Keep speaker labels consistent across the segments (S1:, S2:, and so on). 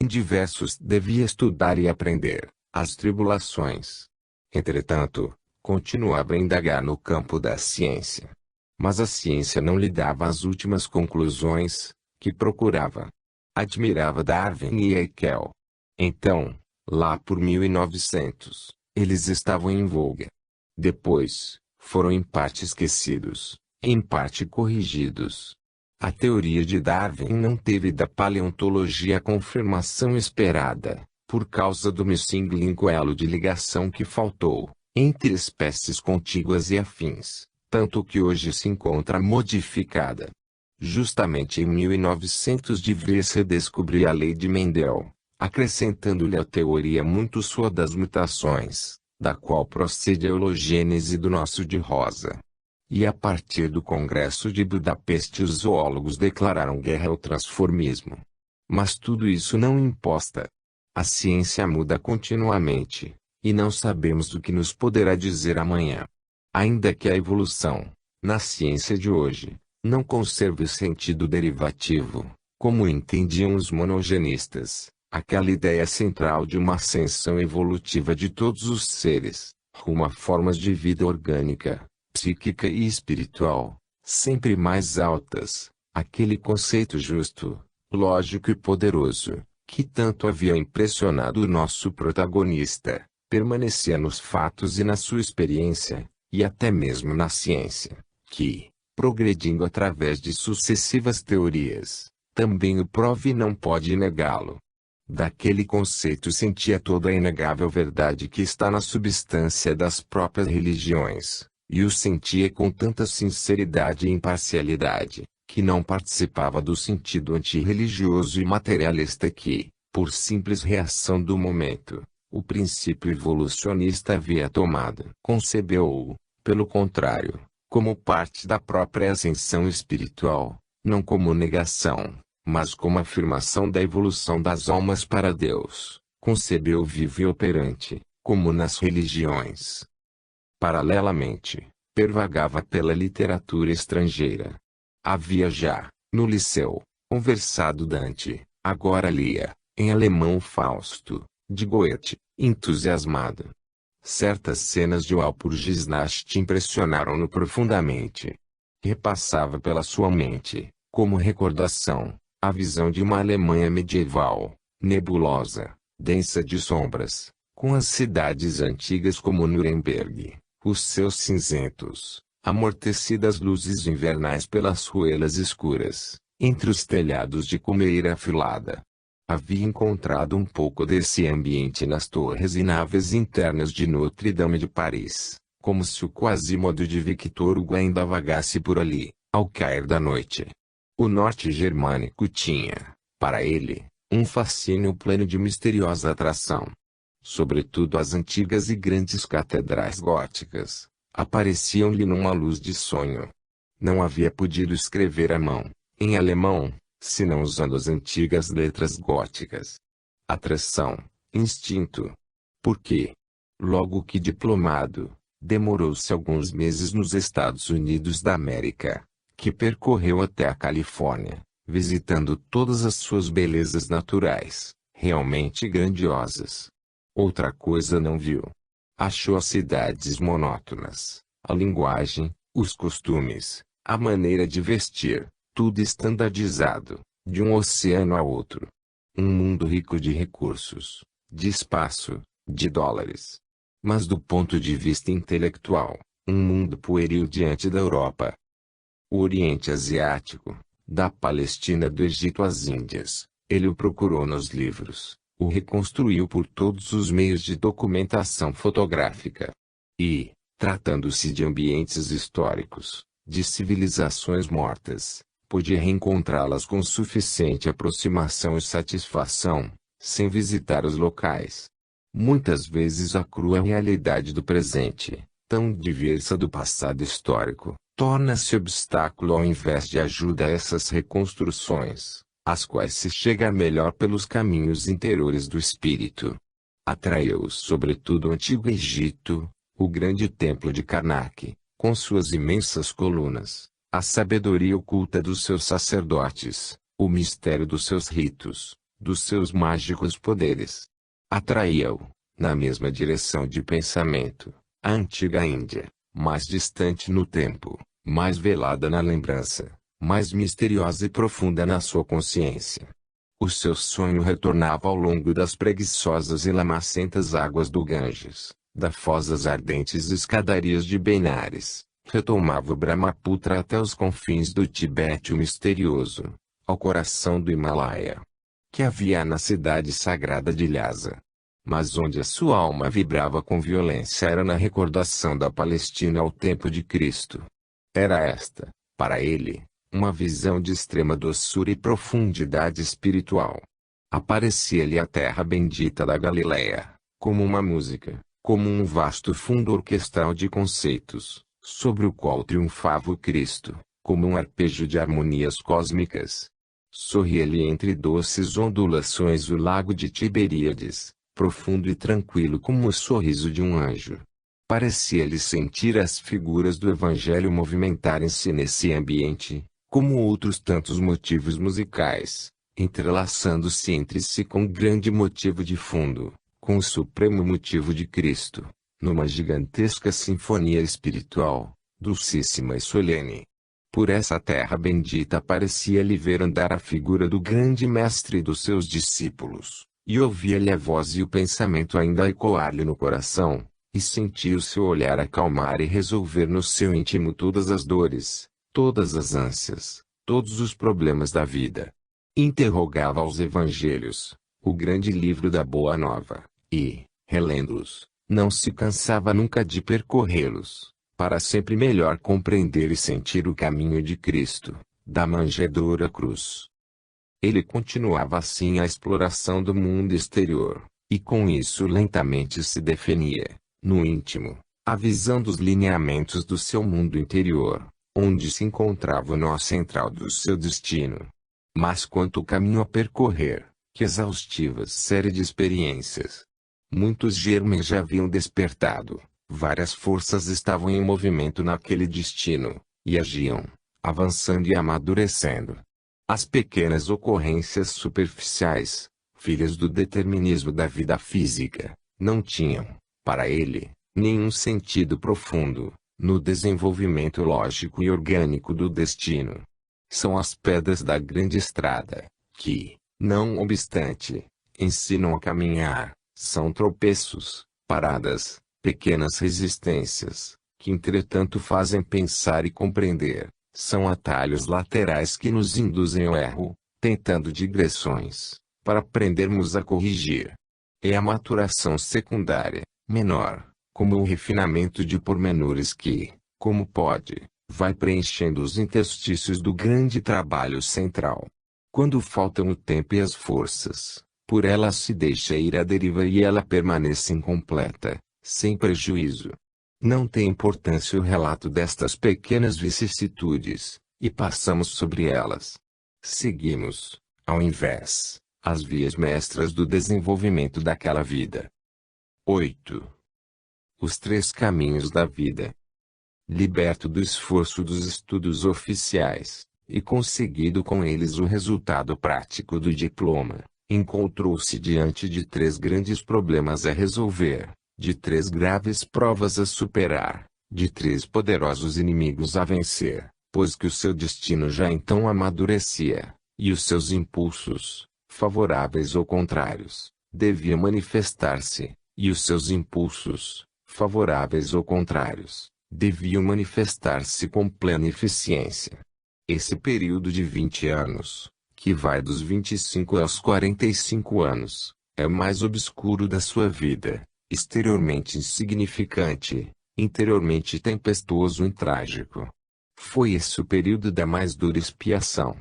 S1: Em diversos devia estudar e aprender as tribulações. Entretanto, continuava a indagar no campo da ciência. Mas a ciência não lhe dava as últimas conclusões que procurava. Admirava Darwin e Haeckel. Então, lá por 1900, eles estavam em voga. Depois, foram em parte esquecidos, em parte corrigidos. A teoria de Darwin não teve da paleontologia a confirmação esperada, por causa do missing elo de ligação que faltou, entre espécies contíguas e afins, tanto que hoje se encontra modificada. Justamente em 1900 devia-se redescobrir a lei de Mendel, acrescentando-lhe a teoria muito sua das mutações, da qual procede a hologênese do nosso de rosa. E a partir do Congresso de Budapeste os zoólogos declararam guerra ao transformismo. Mas tudo isso não importa. A ciência muda continuamente, e não sabemos o que nos poderá dizer amanhã. Ainda que a evolução, na ciência de hoje, não conserve o sentido derivativo, como entendiam os monogenistas, aquela ideia central de uma ascensão evolutiva de todos os seres, rumo a formas de vida orgânica, psíquica e espiritual, sempre mais altas, aquele conceito justo, lógico e poderoso, que tanto havia impressionado o nosso protagonista, permanecia nos fatos e na sua experiência, e até mesmo na ciência, que, progredindo através de sucessivas teorias, também o prova e não pode negá-lo. Daquele conceito sentia toda a inegável verdade que está na substância das próprias religiões, e o sentia com tanta sinceridade e imparcialidade, que não participava do sentido antirreligioso e materialista que, por simples reação do momento, o princípio evolucionista havia tomado. Concebeu-o, pelo contrário, como parte da própria ascensão espiritual, não como negação, mas como afirmação da evolução das almas para Deus. Concebeu vivo e operante, como nas religiões. Paralelamente, pervagava pela literatura estrangeira. Havia já, no liceu, conversado Dante, agora lia, em alemão Fausto, de Goethe, entusiasmado. Certas cenas de Walpurgisnacht impressionaram-no profundamente. Repassava pela sua mente, como recordação, a visão de uma Alemanha medieval, nebulosa, densa de sombras, com as cidades antigas como Nuremberg, os seus cinzentos, amortecidas luzes invernais pelas ruelas escuras, entre os telhados de cumeira afilada. Havia encontrado um pouco desse ambiente nas torres e naves internas de Notre-Dame de Paris, como se o Quasimodo de Victor Hugo ainda vagasse por ali, ao cair da noite. O norte germânico tinha, para ele, um fascínio pleno de misteriosa atração. Sobretudo as antigas e grandes catedrais góticas, apareciam-lhe numa luz de sonho. Não havia podido escrever à mão, em alemão, senão usando as antigas letras góticas. Atração, instinto. Por quê? Logo que diplomado, demorou-se alguns meses nos Estados Unidos da América, que percorreu até a Califórnia, visitando todas as suas belezas naturais, realmente grandiosas. Outra coisa não viu. Achou as cidades monótonas, a linguagem, os costumes, a maneira de vestir, tudo estandardizado, de um oceano a outro. Um mundo rico de recursos, de espaço, de dólares. Mas do ponto de vista intelectual, um mundo pueril diante da Europa. O Oriente Asiático, da Palestina do Egito às Índias, ele o procurou nos livros, o reconstruiu por todos os meios de documentação fotográfica. E, tratando-se de ambientes históricos, de civilizações mortas, podia reencontrá-las com suficiente aproximação e satisfação, sem visitar os locais. Muitas vezes a crua realidade do presente, tão diversa do passado histórico, torna-se obstáculo ao invés de ajuda a essas reconstruções, às quais se chega melhor pelos caminhos interiores do espírito. Atraiu-os sobretudo o Antigo Egito, o grande templo de Karnak, com suas imensas colunas, a sabedoria oculta dos seus sacerdotes, o mistério dos seus ritos, dos seus mágicos poderes. Atraía-o, na mesma direção de pensamento, a antiga Índia, mais distante no tempo, mais velada na lembrança, mais misteriosa e profunda na sua consciência. O seu sonho retornava ao longo das preguiçosas e lamacentas águas do Ganges, das fosas ardentes escadarias de Benares, retomava o Brahmaputra até os confins do Tibete misterioso, ao coração do Himalaia, que havia na cidade sagrada de Lhasa. Mas onde a sua alma vibrava com violência era na recordação da Palestina ao tempo de Cristo. Era esta, para ele, uma visão de extrema doçura e profundidade espiritual. Aparecia-lhe a terra bendita da Galileia, como uma música, como um vasto fundo orquestral de conceitos, sobre o qual triunfava o Cristo, como um arpejo de harmonias cósmicas. Sorria-lhe entre doces ondulações o lago de Tiberíades, profundo e tranquilo como o sorriso de um anjo. Parecia-lhe sentir as figuras do Evangelho movimentarem-se nesse ambiente, como outros tantos motivos musicais, entrelaçando-se entre si com grande motivo de fundo, com o supremo motivo de Cristo, numa gigantesca sinfonia espiritual, dulcíssima e solene. Por essa terra bendita parecia-lhe ver andar a figura do grande mestre e dos seus discípulos, e ouvia-lhe a voz e o pensamento ainda a ecoar-lhe no coração, e sentia o seu olhar acalmar e resolver no seu íntimo todas as dores, todas as ânsias, todos os problemas da vida. Interrogava os evangelhos, o grande livro da Boa Nova, e, relendo-os, não se cansava nunca de percorrê-los, para sempre melhor compreender e sentir o caminho de Cristo, da manjedoura à cruz. Ele continuava assim a exploração do mundo exterior, e com isso lentamente se definia, no íntimo, a visão dos lineamentos do seu mundo interior, onde se encontrava o nó central do seu destino. Mas quanto caminho a percorrer, que exaustiva série de experiências! Muitos germes já haviam despertado, várias forças estavam em movimento naquele destino, e agiam, avançando e amadurecendo. As pequenas ocorrências superficiais, filhas do determinismo da vida física, não tinham, para ele, nenhum sentido profundo, no desenvolvimento lógico e orgânico do destino. São as pedras da grande estrada, que, não obstante, ensinam a caminhar, são tropeços, paradas, pequenas resistências, que entretanto fazem pensar e compreender, são atalhos laterais que nos induzem ao erro, tentando digressões, para aprendermos a corrigir. É a maturação secundária, menor, como o refinamento de pormenores que, como pode, vai preenchendo os interstícios do grande trabalho central. Quando faltam o tempo e as forças, por ela se deixa ir à deriva e ela permanece incompleta, sem prejuízo. Não tem importância o relato destas pequenas vicissitudes, e passamos sobre elas. Seguimos, ao invés, as vias mestras do desenvolvimento daquela vida. 8. Os 3 caminhos da vida. Liberto do esforço dos estudos oficiais, e conseguido com eles o resultado prático do diploma, encontrou-se diante de 3 grandes problemas a resolver, de 3 graves provas a superar, de 3 poderosos inimigos a vencer, pois que o seu destino já então amadurecia, e os seus impulsos, favoráveis ou contrários, deviam manifestar-se, e os seus impulsos, favoráveis ou contrários, deviam manifestar-se com plena eficiência. Esse período de 20 anos, que vai dos 25 aos 45 anos, é o mais obscuro da sua vida, exteriormente insignificante, interiormente tempestuoso e trágico. Foi esse o período da mais dura expiação.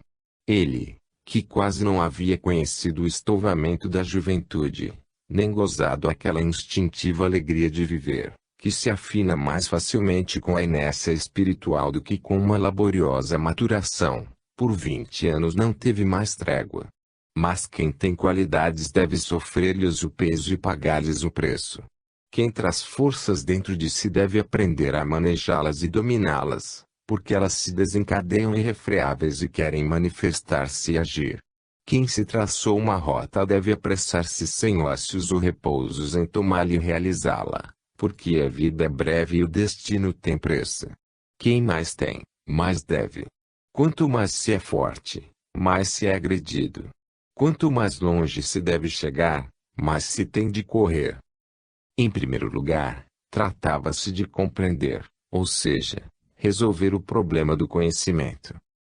S1: Ele, que quase não havia conhecido o estouvamento da juventude, nem gozado aquela instintiva alegria de viver, que se afina mais facilmente com a inércia espiritual do que com uma laboriosa maturação, por 20 anos não teve mais trégua. Mas quem tem qualidades deve sofrer-lhes o peso e pagar-lhes o preço. Quem traz forças dentro de si deve aprender a manejá-las e dominá-las, porque elas se desencadeiam irrefreáveis e querem manifestar-se e agir. Quem se traçou uma rota deve apressar-se sem ócios ou repousos em tomá-la e realizá-la, porque a vida é breve e o destino tem preço. Quem mais tem, mais deve. Quanto mais se é forte, mais se é agredido. Quanto mais longe se deve chegar, mais se tem de correr. Em primeiro lugar, tratava-se de compreender, ou seja, resolver o problema do conhecimento.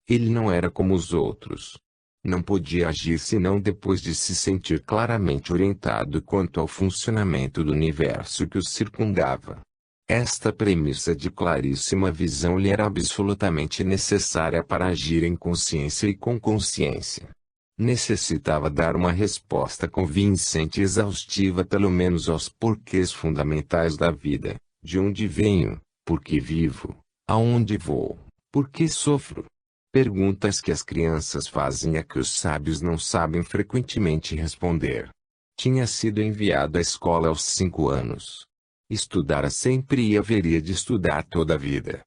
S1: Ele não era como os outros. Não podia agir senão depois de se sentir claramente orientado quanto ao funcionamento do universo que o circundava. Esta premissa de claríssima visão lhe era absolutamente necessária para agir em consciência e com consciência. Necessitava dar uma resposta convincente e exaustiva pelo menos aos porquês fundamentais da vida: de onde venho, por que vivo, aonde vou, por que sofro. Perguntas que as crianças fazem e que os sábios não sabem frequentemente responder. Tinha sido enviado à escola aos 5 anos. Estudara sempre e haveria de estudar toda a vida.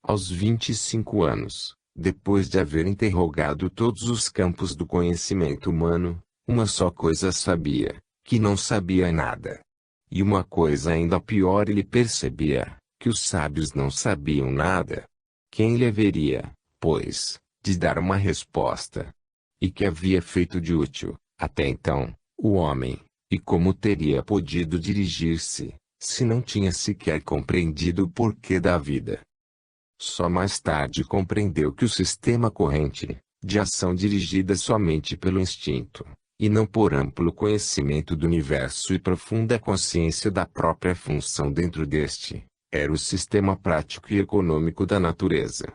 S1: Aos 25 anos, depois de haver interrogado todos os campos do conhecimento humano, uma só coisa sabia, que não sabia nada. E uma coisa ainda pior ele percebia, que os sábios não sabiam nada. Quem lhe haveria, pois, de dar uma resposta? E que havia feito de útil, até então, o homem, e como teria podido dirigir-se, se não tinha sequer compreendido o porquê da vida? Só mais tarde compreendeu que o sistema corrente, de ação dirigida somente pelo instinto, e não por amplo conhecimento do universo e profunda consciência da própria função dentro deste, era o sistema prático e econômico da natureza.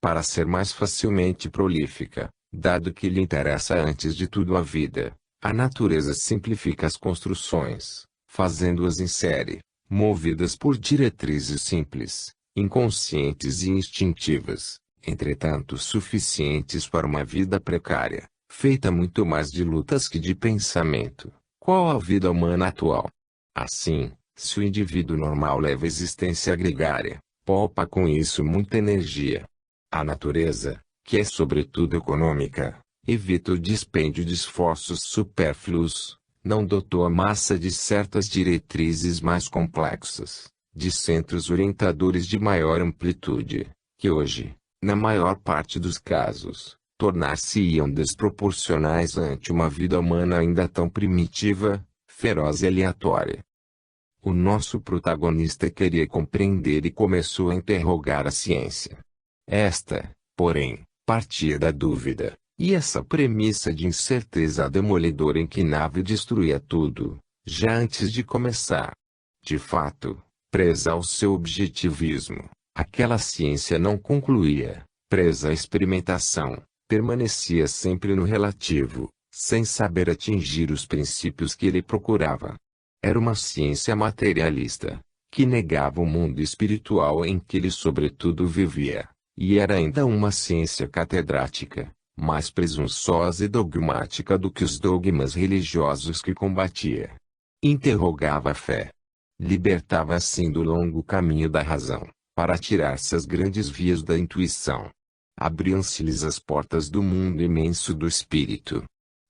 S1: Para ser mais facilmente prolífica, dado que lhe interessa antes de tudo a vida, a natureza simplifica as construções, fazendo-as em série, movidas por diretrizes simples, inconscientes e instintivas, entretanto suficientes para uma vida precária, feita muito mais de lutas que de pensamento, qual a vida humana atual. Assim, se o indivíduo normal leva existência gregária, poupa com isso muita energia. A natureza, que é sobretudo econômica, evita o dispêndio de esforços supérfluos, não dotou a massa de certas diretrizes mais complexas, de centros orientadores de maior amplitude, que hoje, na maior parte dos casos, tornar-se-iam desproporcionais ante uma vida humana ainda tão primitiva, feroz e aleatória. O nosso protagonista queria compreender e começou a interrogar a ciência. Esta, porém, partia da dúvida, e essa premissa de incerteza demolidora inquinava e destruía tudo, já antes de começar. De fato, presa ao seu objetivismo, aquela ciência não concluía, presa à experimentação, permanecia sempre no relativo, sem saber atingir os princípios que ele procurava. Era uma ciência materialista, que negava o mundo espiritual em que ele sobretudo vivia, e era ainda uma ciência catedrática, mais presunçosa e dogmática do que os dogmas religiosos que combatia. Interrogava a fé. Libertava assim do longo caminho da razão, para tirar-se às grandes vias da intuição. Abriam-se-lhes as portas do mundo imenso do espírito.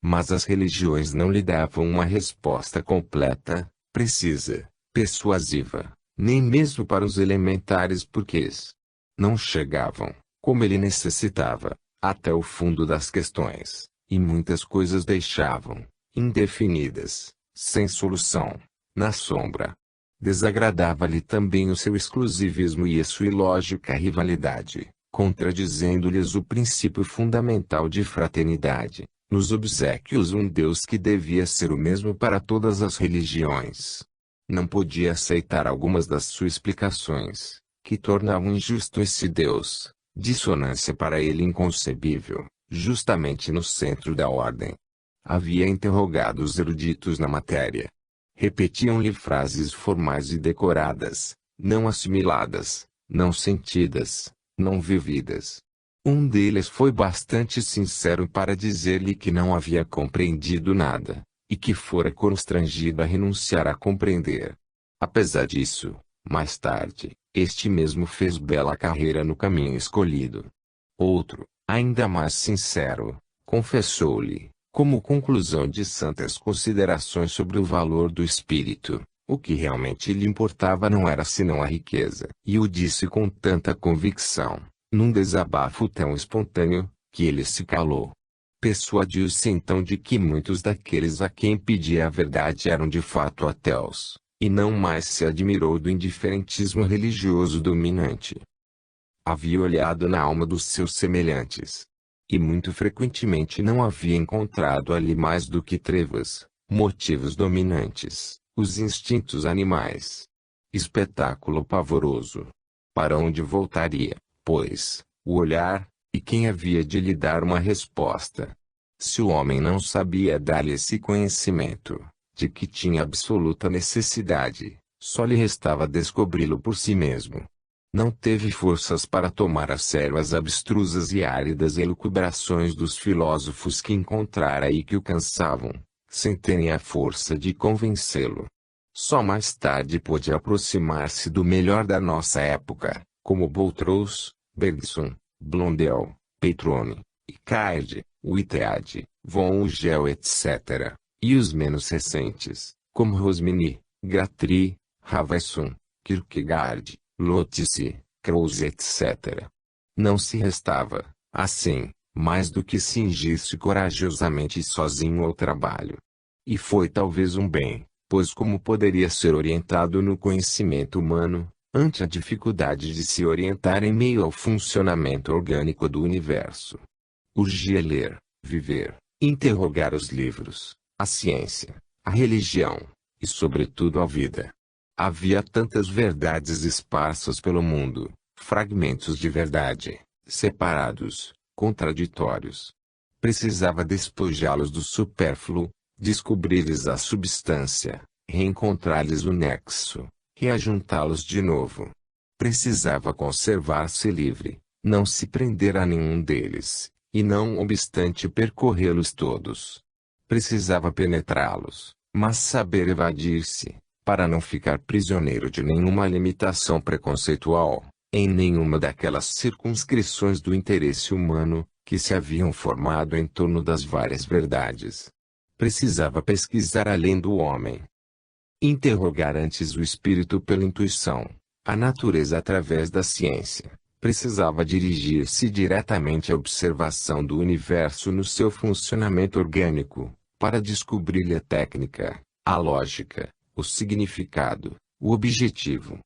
S1: Mas as religiões não lhe davam uma resposta completa, precisa, persuasiva, nem mesmo para os elementares porquês. Não chegavam, como ele necessitava, até o fundo das questões, e muitas coisas deixavam, indefinidas, sem solução, na sombra. Desagradava-lhe também o seu exclusivismo e a sua ilógica rivalidade, contradizendo-lhes o princípio fundamental de fraternidade, nos obséquios um Deus que devia ser o mesmo para todas as religiões. Não podia aceitar algumas das suas explicações, que tornavam injusto esse Deus, dissonância para ele inconcebível, justamente no centro da ordem. Havia interrogado os eruditos na matéria. Repetiam-lhe frases formais e decoradas, não assimiladas, não sentidas, não vividas. Um deles foi bastante sincero para dizer-lhe que não havia compreendido nada, e que fora constrangido a renunciar a compreender. Apesar disso, mais tarde, este mesmo fez bela carreira no caminho escolhido. Outro, ainda mais sincero, confessou-lhe, Como conclusão de santas considerações sobre o valor do espírito, o que realmente lhe importava não era senão a riqueza. E o disse com tanta convicção, num desabafo tão espontâneo, que ele se calou. Persuadiu-se então de que muitos daqueles a quem pedia a verdade eram de fato ateus, e não mais se admirou do indiferentismo religioso dominante. Havia olhado na alma dos seus semelhantes, e muito frequentemente não havia encontrado ali mais do que trevas, motivos dominantes, os instintos animais. Espetáculo pavoroso. Para onde voltaria, pois, o olhar, e quem havia de lhe dar uma resposta? Se o homem não sabia dar-lhe esse conhecimento, de que tinha absoluta necessidade, só lhe restava descobri-lo por si mesmo. Não teve forças para tomar a sério as abstrusas e áridas elucubrações dos filósofos que encontrara aí que o cansavam, sem terem a força de convencê-lo. Só mais tarde pôde aproximar-se do melhor da nossa época, como Boutros, Bergson, Blondel, Petrone, Icard, Whitehead, von Hugel etc., e os menos recentes, como Rosmini, Gratry, Ravaisun, Kierkegaard, Lotze, Krause etc. Não se restava, assim, mais do que cingir-se corajosamente sozinho ao trabalho. E foi talvez um bem, pois como poderia ser orientado no conhecimento humano, ante a dificuldade de se orientar em meio ao funcionamento orgânico do universo? Urgia ler, viver, interrogar os livros, a ciência, a religião, e sobretudo a vida. Havia tantas verdades esparsas pelo mundo, fragmentos de verdade, separados, contraditórios. Precisava despojá-los do supérfluo, descobrir-lhes a substância, reencontrar-lhes o nexo, reajuntá-los de novo. Precisava conservar-se livre, não se prender a nenhum deles, e não obstante percorrê-los todos. Precisava penetrá-los, mas saber evadir-se, para não ficar prisioneiro de nenhuma limitação preconceitual, em nenhuma daquelas circunscrições do interesse humano, que se haviam formado em torno das várias verdades. Precisava pesquisar além do homem. Interrogar antes o espírito pela intuição, a natureza através da ciência. Precisava dirigir-se diretamente à observação do universo no seu funcionamento orgânico, para descobrir-lhe a técnica, a lógica, o significado, o objetivo.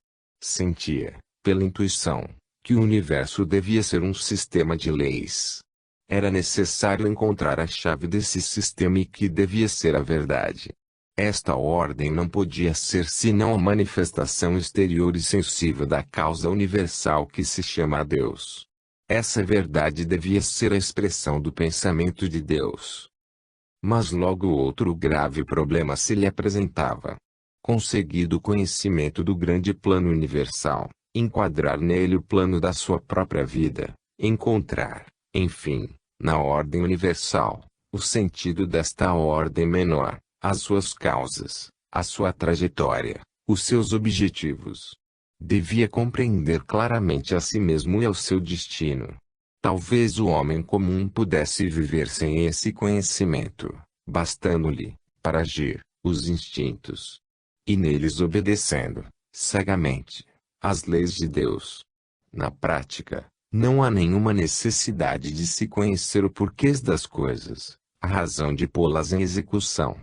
S1: Sentia, pela intuição, que o universo devia ser um sistema de leis. Era necessário encontrar a chave desse sistema e que devia ser a verdade. Esta ordem não podia ser senão a manifestação exterior e sensível da causa universal que se chama Deus. Essa verdade devia ser a expressão do pensamento de Deus. Mas logo outro grave problema se lhe apresentava. Conseguido o conhecimento do grande plano universal, enquadrar nele o plano da sua própria vida, encontrar, enfim, na ordem universal, o sentido desta ordem menor, as suas causas, a sua trajetória, os seus objetivos. Devia compreender claramente a si mesmo e ao seu destino. Talvez o homem comum pudesse viver sem esse conhecimento, bastando-lhe, para agir, os instintos. E neles obedecendo, cegamente, às leis de Deus. Na prática, não há nenhuma necessidade de se conhecer o porquê das coisas, a razão de pô-las em execução.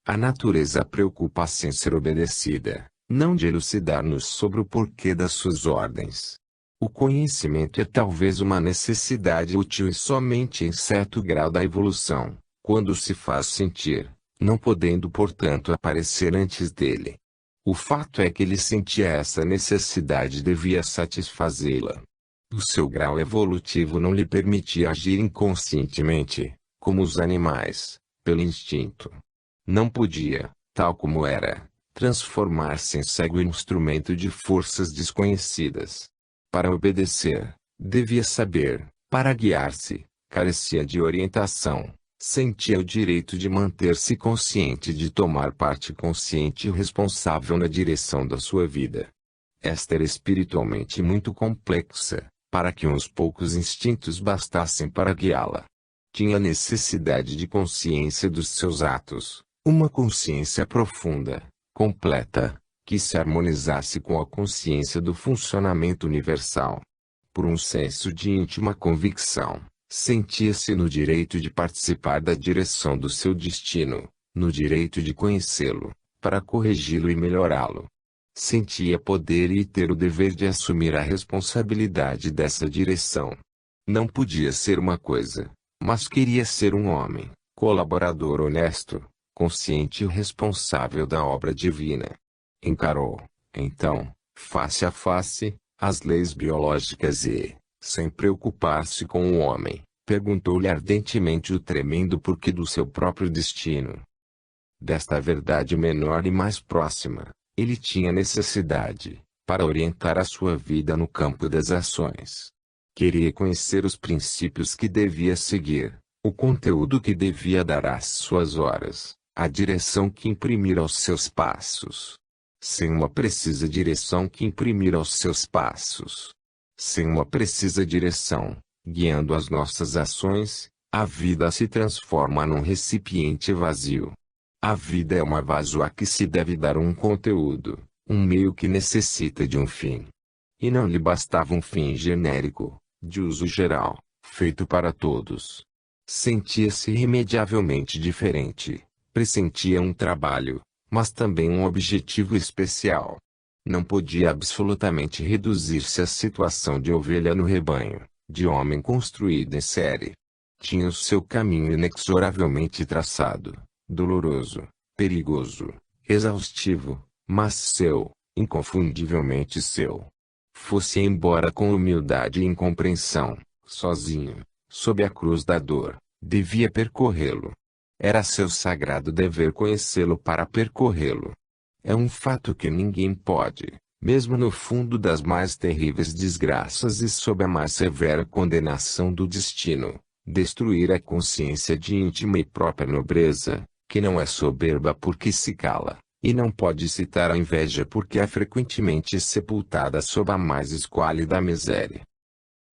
S1: A natureza preocupa-se em ser obedecida, não de elucidar-nos sobre o porquê das suas ordens. O conhecimento é talvez uma necessidade útil e somente em certo grau da evolução, quando se faz sentir, não podendo portanto aparecer antes dele. O fato é que ele sentia essa necessidade e devia satisfazê-la. O seu grau evolutivo não lhe permitia agir inconscientemente, como os animais, pelo instinto. Não podia, tal como era, transformar-se em cego instrumento de forças desconhecidas. Para obedecer, devia saber, para guiar-se, carecia de orientação, sentia o direito de manter-se consciente de tomar parte consciente e responsável na direção da sua vida. Esta era espiritualmente muito complexa, para que uns poucos instintos bastassem para guiá-la. Tinha necessidade de consciência dos seus atos, uma consciência profunda, completa, que se harmonizasse com a consciência do funcionamento universal. Por um senso de íntima convicção, sentia-se no direito de participar da direção do seu destino, no direito de conhecê-lo, para corrigi-lo e melhorá-lo. Sentia poder e ter o dever de assumir a responsabilidade dessa direção. Não podia ser uma coisa, mas queria ser um homem, colaborador honesto, consciente e responsável da obra divina. Encarou, então, face a face, as leis biológicas e, sem preocupar-se com o homem, perguntou-lhe ardentemente o tremendo porquê do seu próprio destino. Desta verdade menor e mais próxima, ele tinha necessidade, para orientar a sua vida no campo das ações. Queria conhecer os princípios que devia seguir, o conteúdo que devia dar às suas horas, a direção que imprimir aos seus passos. Sem uma precisa direção que imprimir aos seus passos. Sem uma precisa direção, guiando as nossas ações, a vida se transforma num recipiente vazio. A vida é uma vaso a que se deve dar um conteúdo, um meio que necessita de um fim. E não lhe bastava um fim genérico, de uso geral, feito para todos. Sentia-se irremediavelmente diferente, pressentia um trabalho, mas também um objetivo especial. Não podia absolutamente reduzir-se à situação de ovelha no rebanho, de homem construído em série. Tinha o seu caminho inexoravelmente traçado, doloroso, perigoso, exaustivo, mas seu, inconfundivelmente seu. Fosse embora com humildade e incompreensão, sozinho, sob a cruz da dor, devia percorrê-lo. Era seu sagrado dever conhecê-lo para percorrê-lo. É um fato que ninguém pode, mesmo no fundo das mais terríveis desgraças e sob a mais severa condenação do destino, destruir a consciência de íntima e própria nobreza, que não é soberba porque se cala, e não pode citar a inveja porque é frequentemente sepultada sob a mais esquálida miséria.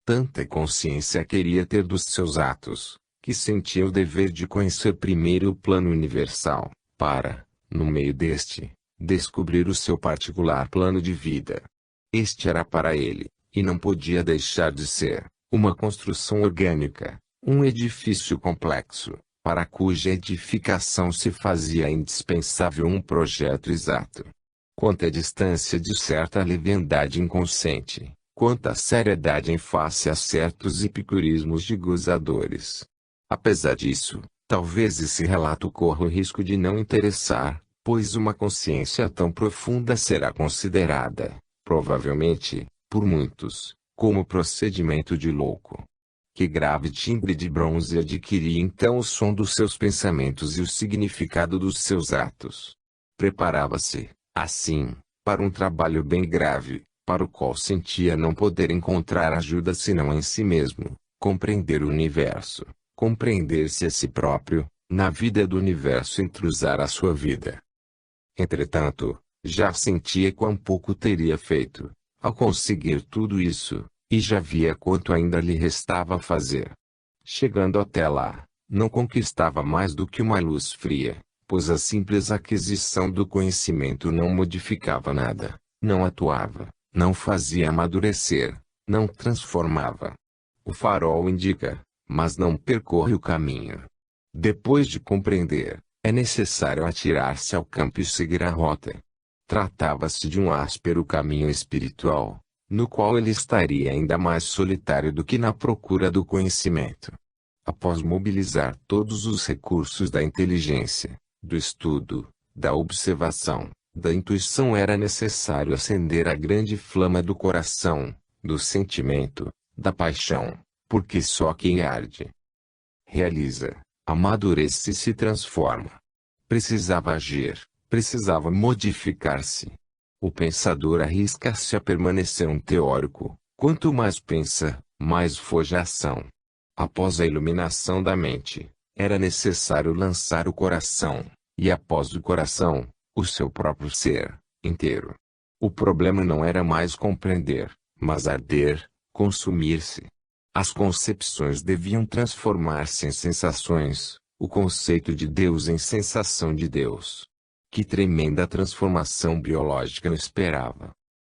S1: Tanta consciência queria ter dos seus atos, que sentia o dever de conhecer primeiro o plano universal, para, no meio deste, descobrir o seu particular plano de vida. Este era para ele, e não podia deixar de ser, uma construção orgânica, um edifício complexo, para cuja edificação se fazia indispensável um projeto exato. Quanta distância de certa leviandade inconsciente, quanta seriedade em face a certos epicurismos de gozadores. Apesar disso, talvez esse relato corra o risco de não interessar, pois uma consciência tão profunda será considerada, provavelmente, por muitos, como procedimento de louco. Que grave timbre de bronze adquiria então o som dos seus pensamentos e o significado dos seus atos. Preparava-se, assim, para um trabalho bem grave, para o qual sentia não poder encontrar ajuda senão em si mesmo, compreender o universo, compreender-se a si próprio, na vida do universo entrusar a sua vida. Entretanto, já sentia quão pouco teria feito, ao conseguir tudo isso, e já via quanto ainda lhe restava fazer. Chegando até lá, não conquistava mais do que uma luz fria, pois a simples aquisição do conhecimento não modificava nada, não atuava, não fazia amadurecer, não transformava. O farol indica, mas não percorre o caminho. Depois de compreender, é necessário atirar-se ao campo e seguir a rota. Tratava-se de um áspero caminho espiritual, no qual ele estaria ainda mais solitário do que na procura do conhecimento. Após mobilizar todos os recursos da inteligência, do estudo, da observação, da intuição, era necessário acender a grande flama do coração, do sentimento, da paixão, porque só quem arde realiza, amadurece e se transforma. Precisava agir, precisava modificar-se. O pensador arrisca-se a permanecer um teórico. Quanto mais pensa, mais foge a ação. Após a iluminação da mente, era necessário lançar o coração, e após o coração, o seu próprio ser, inteiro. O problema não era mais compreender, mas arder, consumir-se. As concepções deviam transformar-se em sensações, o conceito de Deus em sensação de Deus. Que tremenda transformação biológica o esperava!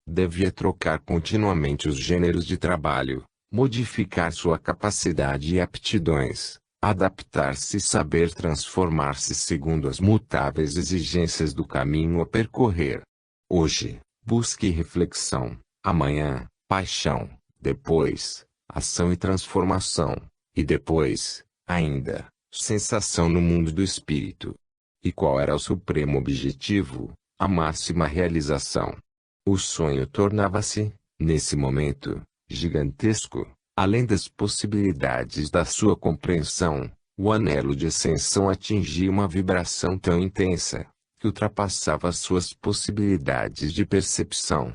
S1: Devia trocar continuamente os gêneros de trabalho, modificar sua capacidade e aptidões, adaptar-se e saber transformar-se segundo as mutáveis exigências do caminho a percorrer. Hoje, busque reflexão, amanhã, paixão, depois, ação e transformação, e depois, ainda, sensação no mundo do espírito. E qual era o supremo objetivo, a máxima realização? O sonho tornava-se, nesse momento, gigantesco, além das possibilidades da sua compreensão. O anelo de ascensão atingia uma vibração tão intensa, que ultrapassava suas possibilidades de percepção.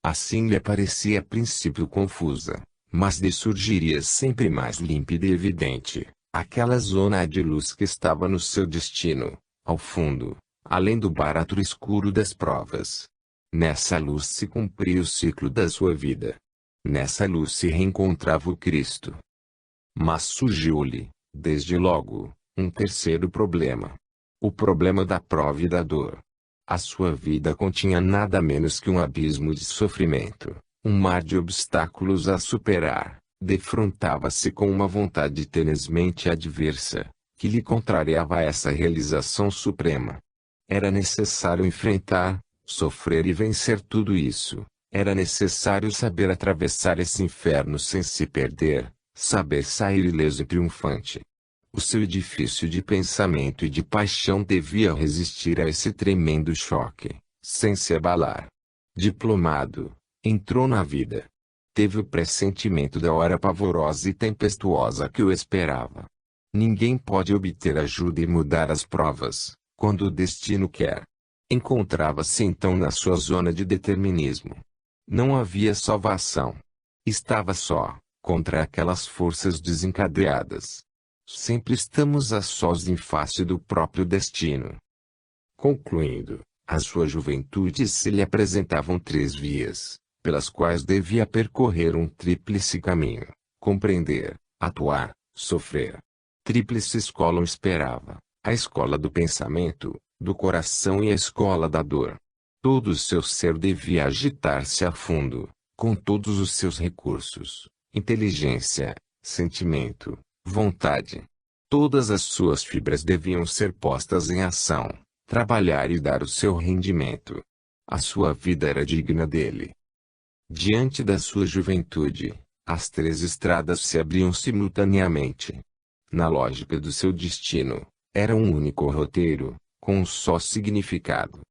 S1: Assim lhe parecia a princípio confusa, mas lhe surgiria sempre mais límpida e evidente, aquela zona de luz que estava no seu destino, ao fundo, além do barato escuro das provas. Nessa luz se cumpria o ciclo da sua vida. Nessa luz se reencontrava o Cristo. Mas surgiu-lhe, desde logo, um terceiro problema. O problema da prova e da dor. A sua vida continha nada menos que um abismo de sofrimento, um mar de obstáculos a superar. Defrontava-se com uma vontade tenazmente adversa, que lhe contrariava essa realização suprema. Era necessário enfrentar, sofrer e vencer tudo isso. Era necessário saber atravessar esse inferno sem se perder, saber sair ileso e triunfante. O seu edifício de pensamento e de paixão devia resistir a esse tremendo choque, sem se abalar. Diplomado, entrou na vida. Teve o pressentimento da hora pavorosa e tempestuosa que o esperava. Ninguém pode obter ajuda e mudar as provas, quando o destino quer. Encontrava-se então na sua zona de determinismo. Não havia salvação. Estava só, contra aquelas forças desencadeadas. Sempre estamos a sós em face do próprio destino. Concluindo, a sua juventude se lhe apresentavam três vias, pelas quais devia percorrer um tríplice caminho: compreender, atuar, sofrer. Tríplice escola o esperava: a escola do pensamento, do coração e a escola da dor. Todo o seu ser devia agitar-se a fundo, com todos os seus recursos, inteligência, sentimento, vontade. Todas as suas fibras deviam ser postas em ação, trabalhar e dar o seu rendimento. A sua vida era digna dele. Diante da sua juventude, as três estradas se abriam simultaneamente. Na lógica do seu destino, era um único roteiro, com um só significado.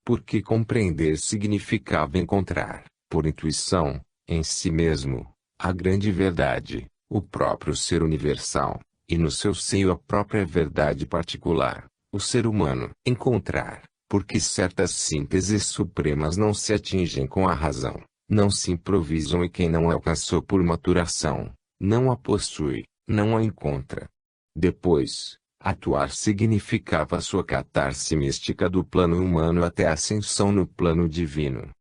S1: Porque compreender significava encontrar, por intuição, em si mesmo, a grande verdade, o próprio ser universal, e no seu seio a própria verdade particular, o ser humano. Encontrar, porque certas sínteses supremas não se atingem com a razão, não se improvisam e quem não a alcançou por maturação, não a possui, não a encontra. Depois, atuar significava a sua catarse mística do plano humano até a ascensão no plano divino.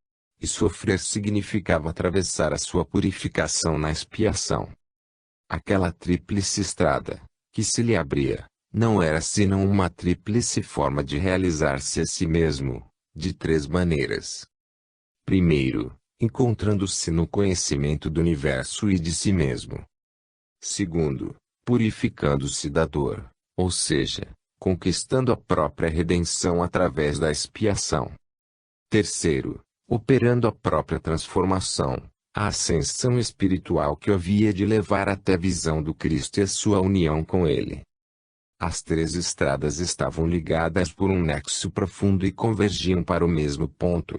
S1: E sofrer significava atravessar a sua purificação na expiação. Aquela tríplice estrada, que se lhe abria, não era senão uma tríplice forma de realizar-se a si mesmo, de três maneiras. Primeiro, encontrando-se no conhecimento do universo e de si mesmo. Segundo, purificando-se da dor, ou seja, conquistando a própria redenção através da expiação. Terceiro, operando a própria transformação, a ascensão espiritual que o havia de levar até a visão do Cristo e a sua união com Ele. As três estradas estavam ligadas por um nexo profundo e convergiam para o mesmo ponto.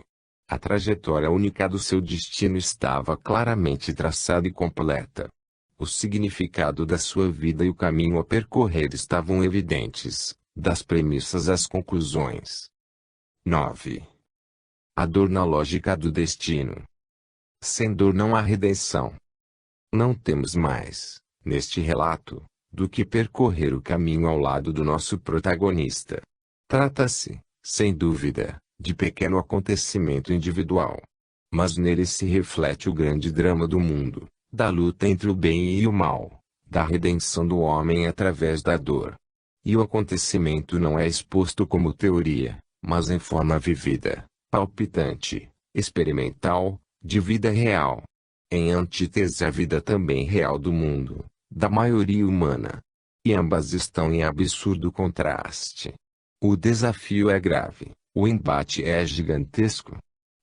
S1: A trajetória única do seu destino estava claramente traçada e completa. O significado da sua vida e o caminho a percorrer estavam evidentes, das premissas às conclusões. 9. A dor na lógica do destino. Sem dor não há redenção. Não temos mais, neste relato, do que percorrer o caminho ao lado do nosso protagonista. Trata-se, sem dúvida, de pequeno acontecimento individual. Mas nele se reflete o grande drama do mundo, da luta entre o bem e o mal, da redenção do homem através da dor. E o acontecimento não é exposto como teoria, mas em forma vivida, palpitante, experimental, de vida real. Em antítese à vida também real do mundo, da maioria humana. E ambas estão em absurdo contraste. O desafio é grave, o embate é gigantesco.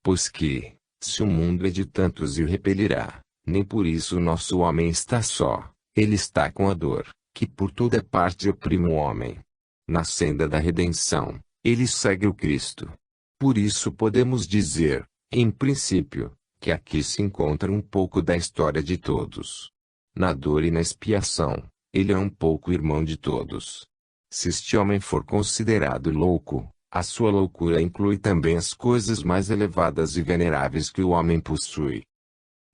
S1: Pois que, se o mundo é de tantos e o repelirá, nem por isso o nosso homem está só, ele está com a dor, que por toda parte oprime o homem. Na senda da redenção, ele segue o Cristo. Por isso podemos dizer, em princípio, que aqui se encontra um pouco da história de todos. Na dor e na expiação, ele é um pouco irmão de todos. Se este homem for considerado louco, a sua loucura inclui também as coisas mais elevadas e veneráveis que o homem possui.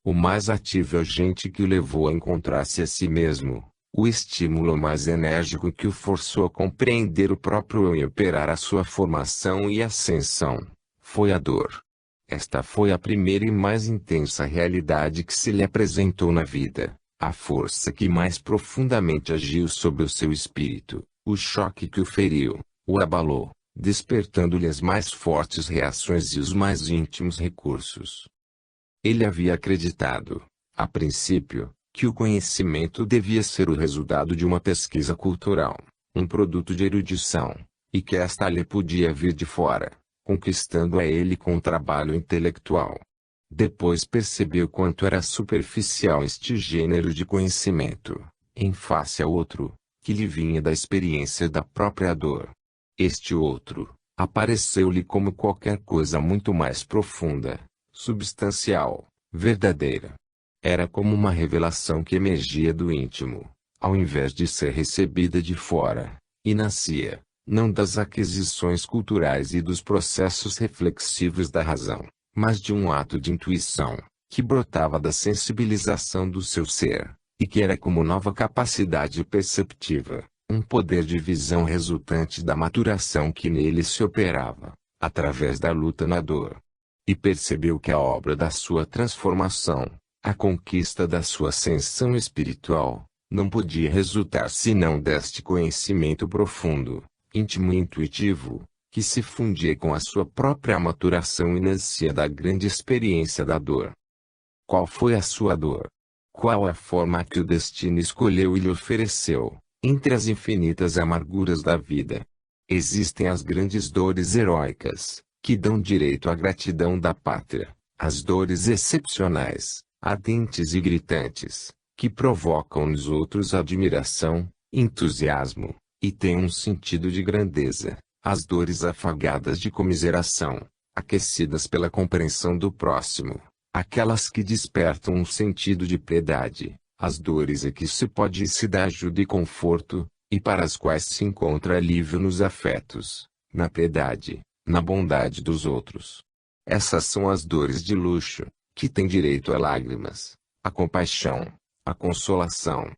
S1: O mais ativo é o agente que o levou a encontrar-se a si mesmo, o estímulo mais enérgico que o forçou a compreender o próprio eu e operar a sua formação e ascensão, foi a dor. Esta foi a primeira e mais intensa realidade que se lhe apresentou na vida, a força que mais profundamente agiu sobre o seu espírito, o choque que o feriu, o abalou, despertando-lhe as mais fortes reações e os mais íntimos recursos. Ele havia acreditado, a princípio, que o conhecimento devia ser o resultado de uma pesquisa cultural, um produto de erudição, e que esta lhe podia vir de fora, conquistando a ele com o trabalho intelectual. Depois percebeu quanto era superficial este gênero de conhecimento, em face ao outro, que lhe vinha da experiência da própria dor. Este outro, apareceu-lhe como qualquer coisa muito mais profunda, substancial, verdadeira. Era como uma revelação que emergia do íntimo, ao invés de ser recebida de fora, e nascia, não das aquisições culturais e dos processos reflexivos da razão, mas de um ato de intuição, que brotava da sensibilização do seu ser, e que era como nova capacidade perceptiva, um poder de visão resultante da maturação que nele se operava, através da luta na dor. E percebeu que a obra da sua transformação, a conquista da sua ascensão espiritual, não podia resultar senão deste conhecimento profundo, íntimo e intuitivo, que se fundia com a sua própria maturação e nascia da grande experiência da dor. Qual foi a sua dor? Qual a forma que o destino escolheu e lhe ofereceu, entre as infinitas amarguras da vida? Existem as grandes dores heróicas, que dão direito à gratidão da pátria, as dores excepcionais, ardentes e gritantes, que provocam nos outros admiração, entusiasmo, e têm um sentido de grandeza, as dores afagadas de comiseração, aquecidas pela compreensão do próximo, aquelas que despertam um sentido de piedade, as dores em que se pode se dar ajuda e conforto, e para as quais se encontra alívio nos afetos, na piedade, na bondade dos outros. Essas são as dores de luxo, que têm direito a lágrimas, a compaixão, a consolação.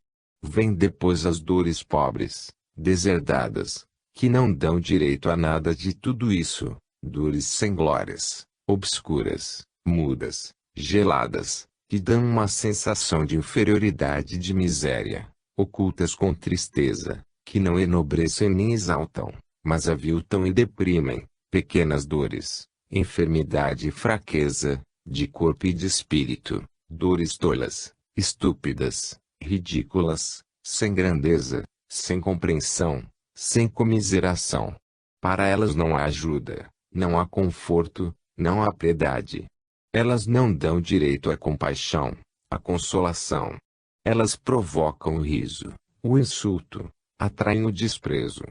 S1: Vêm depois as dores pobres, deserdadas, que não dão direito a nada de tudo isso, dores sem glórias, obscuras, mudas, geladas, que dão uma sensação de inferioridade e de miséria, ocultas com tristeza, que não enobrecem nem exaltam, mas aviltam e deprimem, pequenas dores, enfermidade e fraqueza, de corpo e de espírito, dores tolas, estúpidas, ridículas, sem grandeza, sem compreensão, sem comiseração. Para elas não há ajuda, não há conforto, não há piedade. Elas não dão direito à compaixão, à consolação. Elas provocam o riso, o insulto, atraem o desprezo.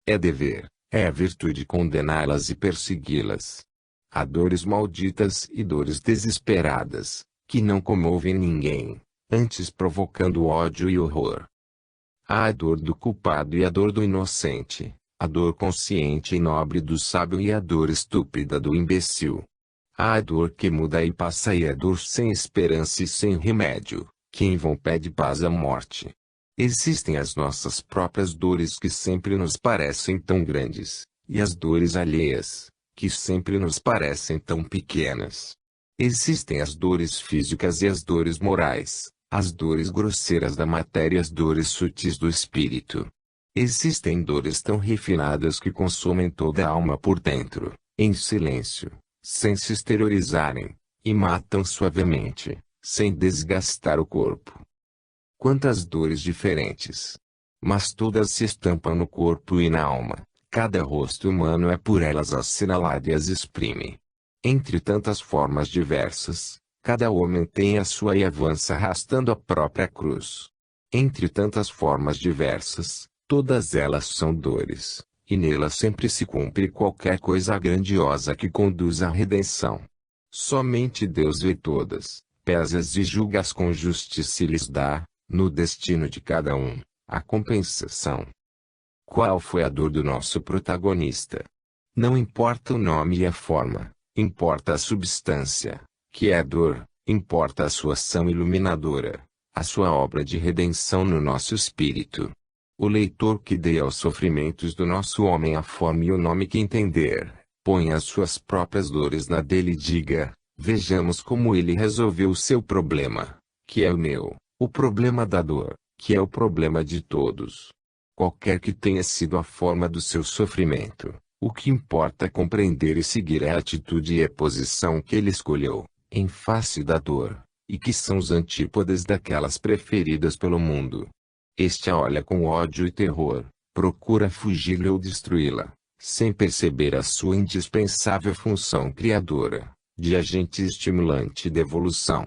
S1: É dever, é a virtude condená-las e persegui-las. Há dores malditas e dores desesperadas, que não comovem ninguém, antes provocando ódio e horror. Há a dor do culpado e a dor do inocente, a dor consciente e nobre do sábio e a dor estúpida do imbecil. Há a dor que muda e passa e a dor sem esperança e sem remédio, que em vão pede paz à morte. Existem as nossas próprias dores que sempre nos parecem tão grandes, e as dores alheias, que sempre nos parecem tão pequenas. Existem as dores físicas e as dores morais, As dores grosseiras da matéria e as dores sutis do espírito. Existem dores tão refinadas que consomem toda a alma por dentro, em silêncio, sem se exteriorizarem, e matam suavemente, sem desgastar o corpo. Quantas dores diferentes! Mas todas se estampam no corpo e na alma. Cada rosto humano é por elas assinalado e as exprime. Entre tantas formas diversas, cada homem tem a sua e avança arrastando a própria cruz. Entre tantas formas diversas, todas elas são dores, e nelas sempre se cumpre qualquer coisa grandiosa que conduza à redenção. Somente Deus vê todas, pesa-as e julga-as com justiça e lhes dá, no destino de cada um, a compensação. Qual foi a dor do nosso protagonista? Não importa o nome e a forma, importa a substância, que é a dor, importa a sua ação iluminadora, a sua obra de redenção no nosso espírito. O leitor que dê aos sofrimentos do nosso homem a forma e o nome que entender, põe as suas próprias dores na dele e diga, vejamos como ele resolveu o seu problema, que é o meu, o problema da dor, que é o problema de todos. Qualquer que tenha sido a forma do seu sofrimento, o que importa é compreender e seguir a atitude e a posição que ele escolheu, em face da dor, e que são os antípodas daquelas preferidas pelo mundo. Este a olha com ódio e terror, procura fugi-la ou destruí-la, sem perceber a sua indispensável função criadora, de agente estimulante de evolução.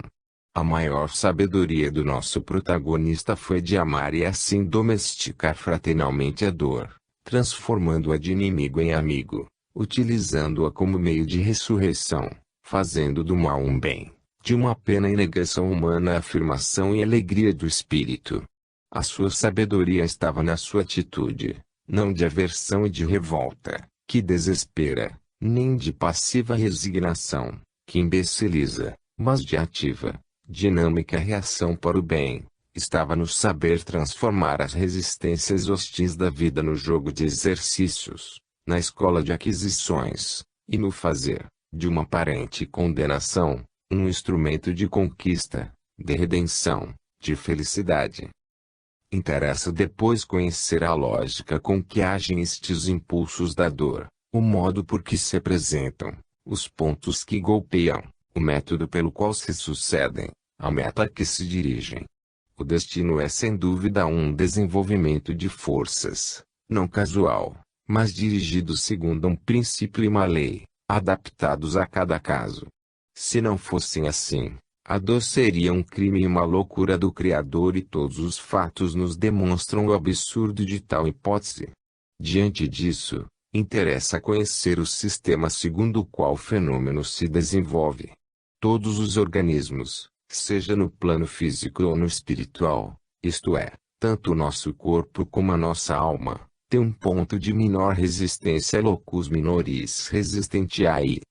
S1: A maior sabedoria do nosso protagonista foi de amar e assim domesticar fraternalmente a dor, transformando-a de inimigo em amigo, utilizando-a como meio de ressurreição, fazendo do mal um bem, de uma pena e negação humana a afirmação e alegria do espírito. A sua sabedoria estava na sua atitude, não de aversão e de revolta, que desespera, nem de passiva resignação, que imbeciliza, mas de ativa, dinâmica reação para o bem. Estava no saber transformar as resistências hostis da vida no jogo de exercícios, na escola de aquisições, e no fazer, de uma aparente condenação, um instrumento de conquista, de redenção, de felicidade. Interessa depois conhecer a lógica com que agem estes impulsos da dor, o modo por que se apresentam, os pontos que golpeiam, o método pelo qual se sucedem, a meta a que se dirigem. O destino é sem dúvida um desenvolvimento de forças, não casual, mas dirigido segundo um princípio e uma lei, adaptados a cada caso. Se não fossem assim, a dor seria um crime e uma loucura do Criador e todos os fatos nos demonstram o absurdo de tal hipótese. Diante disso, interessa conhecer o sistema segundo o qual o fenômeno se desenvolve. Todos os organismos, seja no plano físico ou no espiritual, isto é, tanto o nosso corpo como a nossa alma, têm um ponto de menor resistência locus minoris resistentiae.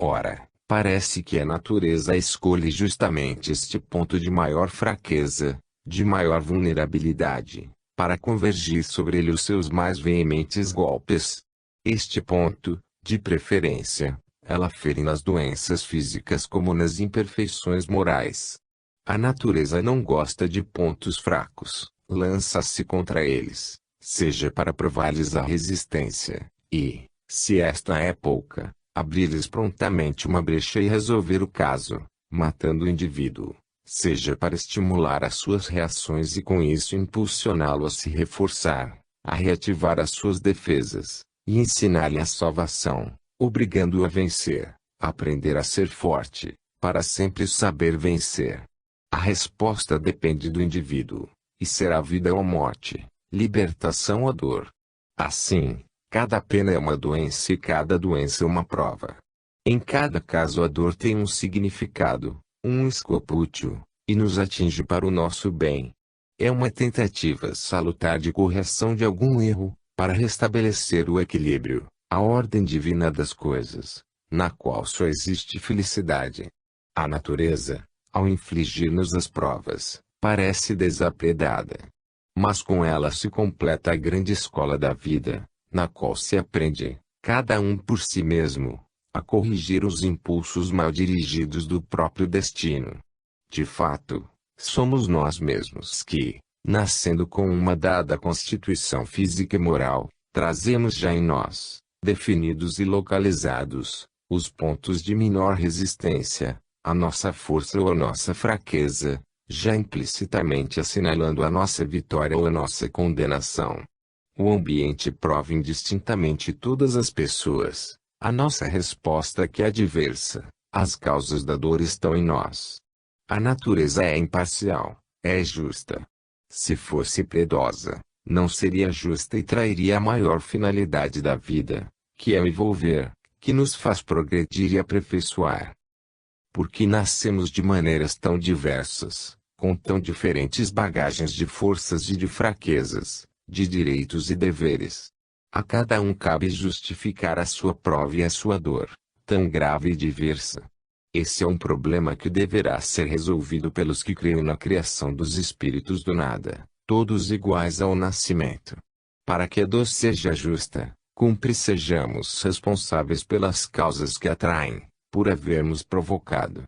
S1: Ora, parece que a natureza escolhe justamente este ponto de maior fraqueza, de maior vulnerabilidade, para convergir sobre ele os seus mais veementes golpes. Este ponto, de preferência, ela fere nas doenças físicas como nas imperfeições morais. A natureza não gosta de pontos fracos, lança-se contra eles, seja para provar-lhes a resistência, e, se esta é pouca, abrir-lhes prontamente uma brecha e resolver o caso, matando o indivíduo, seja para estimular as suas reações e com isso impulsioná-lo a se reforçar, a reativar as suas defesas, e ensinar-lhe a salvação, obrigando-o a vencer, a aprender a ser forte, para sempre saber vencer. A resposta depende do indivíduo, e será vida ou morte, libertação ou dor. Assim, cada pena é uma doença e cada doença é uma prova. Em cada caso a dor tem um significado, um escopo útil, e nos atinge para o nosso bem. É uma tentativa salutar de correção de algum erro, para restabelecer o equilíbrio, a ordem divina das coisas, na qual só existe felicidade. A natureza, ao infligir-nos as provas, parece desapredada. Mas com ela se completa a grande escola da vida, na qual se aprende, cada um por si mesmo, a corrigir os impulsos mal dirigidos do próprio destino. De fato, Somos nós mesmos que, nascendo com uma dada constituição física e moral, trazemos já em nós, definidos e localizados, os pontos de menor resistência, a nossa força ou a nossa fraqueza, já implicitamente assinalando a nossa vitória ou a nossa condenação. O ambiente prova indistintamente todas as pessoas. A nossa resposta que é diversa. As causas da dor estão em nós. A natureza é imparcial, é justa. Se fosse piedosa, não seria justa e trairia a maior finalidade da vida, que é o envolver, que nos faz progredir e aperfeiçoar. Porque nascemos de maneiras tão diversas, com tão diferentes bagagens de forças e de fraquezas, de direitos e deveres. A cada um cabe justificar a sua prova e a sua dor, tão grave e diversa. Esse é um problema que deverá ser resolvido pelos que creem na criação dos espíritos do nada, todos iguais ao nascimento. Para que a dor seja justa, cumpre sejamos responsáveis pelas causas que atraem, por havermos provocado.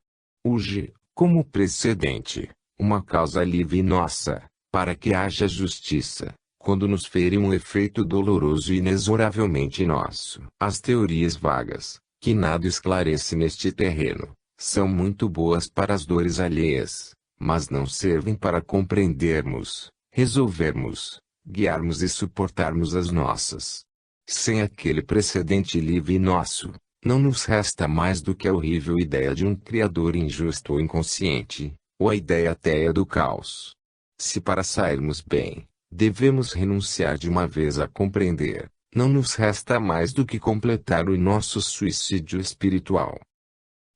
S1: Urge, como precedente, uma causa livre nossa, para que haja justiça, quando nos ferir um efeito doloroso e inexoravelmente nosso. As teorias vagas, que nada esclarece neste terreno, são muito boas para as dores alheias, mas não servem para compreendermos, resolvermos, guiarmos e suportarmos as nossas. Sem aquele precedente livre nosso, não nos resta mais do que a horrível ideia de um Criador injusto ou inconsciente, ou a ideia ateia do caos. Se para sairmos bem, devemos renunciar de uma vez a compreender, não nos resta mais do que completar o nosso suicídio espiritual.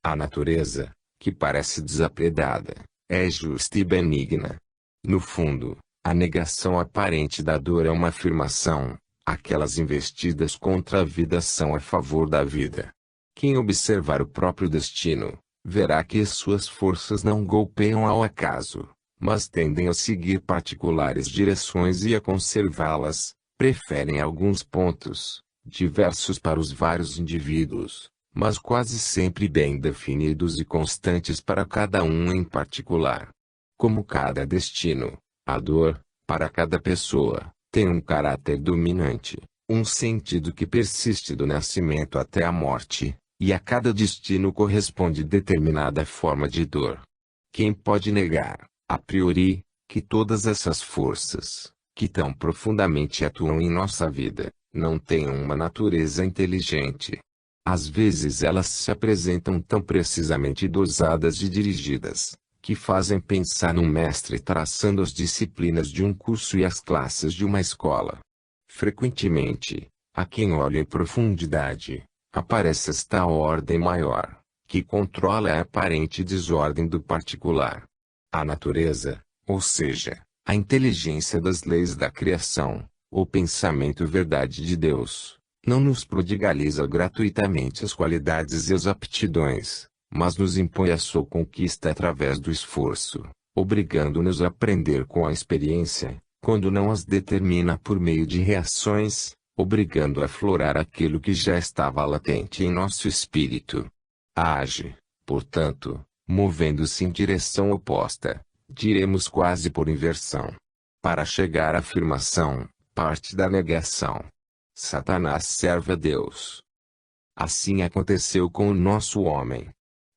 S1: A natureza, que parece desapredada, é justa e benigna. No fundo, a negação aparente da dor é uma afirmação. Aquelas investidas contra a vida são a favor da vida. Quem observar o próprio destino, verá que suas forças não golpeiam ao acaso, mas tendem a seguir particulares direções e a conservá-las, preferem alguns pontos, diversos para os vários indivíduos, mas quase sempre bem definidos e constantes para cada um em particular. Como cada destino, a dor, para cada pessoa, tem um caráter dominante, um sentido que persiste do nascimento até a morte, e a cada destino corresponde determinada forma de dor. Quem pode negar, a priori, que todas essas forças, que tão profundamente atuam em nossa vida, não tenham uma natureza inteligente? Às vezes elas se apresentam tão precisamente dosadas e dirigidas, que fazem pensar num mestre traçando as disciplinas de um curso e as classes de uma escola. Frequentemente, a quem olha em profundidade, aparece esta ordem maior, que controla a aparente desordem do particular. A natureza, ou seja, a inteligência das leis da criação, o pensamento verdade de Deus, não nos prodigaliza gratuitamente as qualidades e as aptidões, mas nos impõe a sua conquista através do esforço, obrigando-nos a aprender com a experiência, quando não as determina por meio de reações, obrigando a aflorar aquilo que já estava latente em nosso espírito. Age, portanto, movendo-se em direção oposta, diremos quase por inversão. Para chegar à afirmação, parte da negação. Satanás serve a Deus. Assim aconteceu com o nosso homem.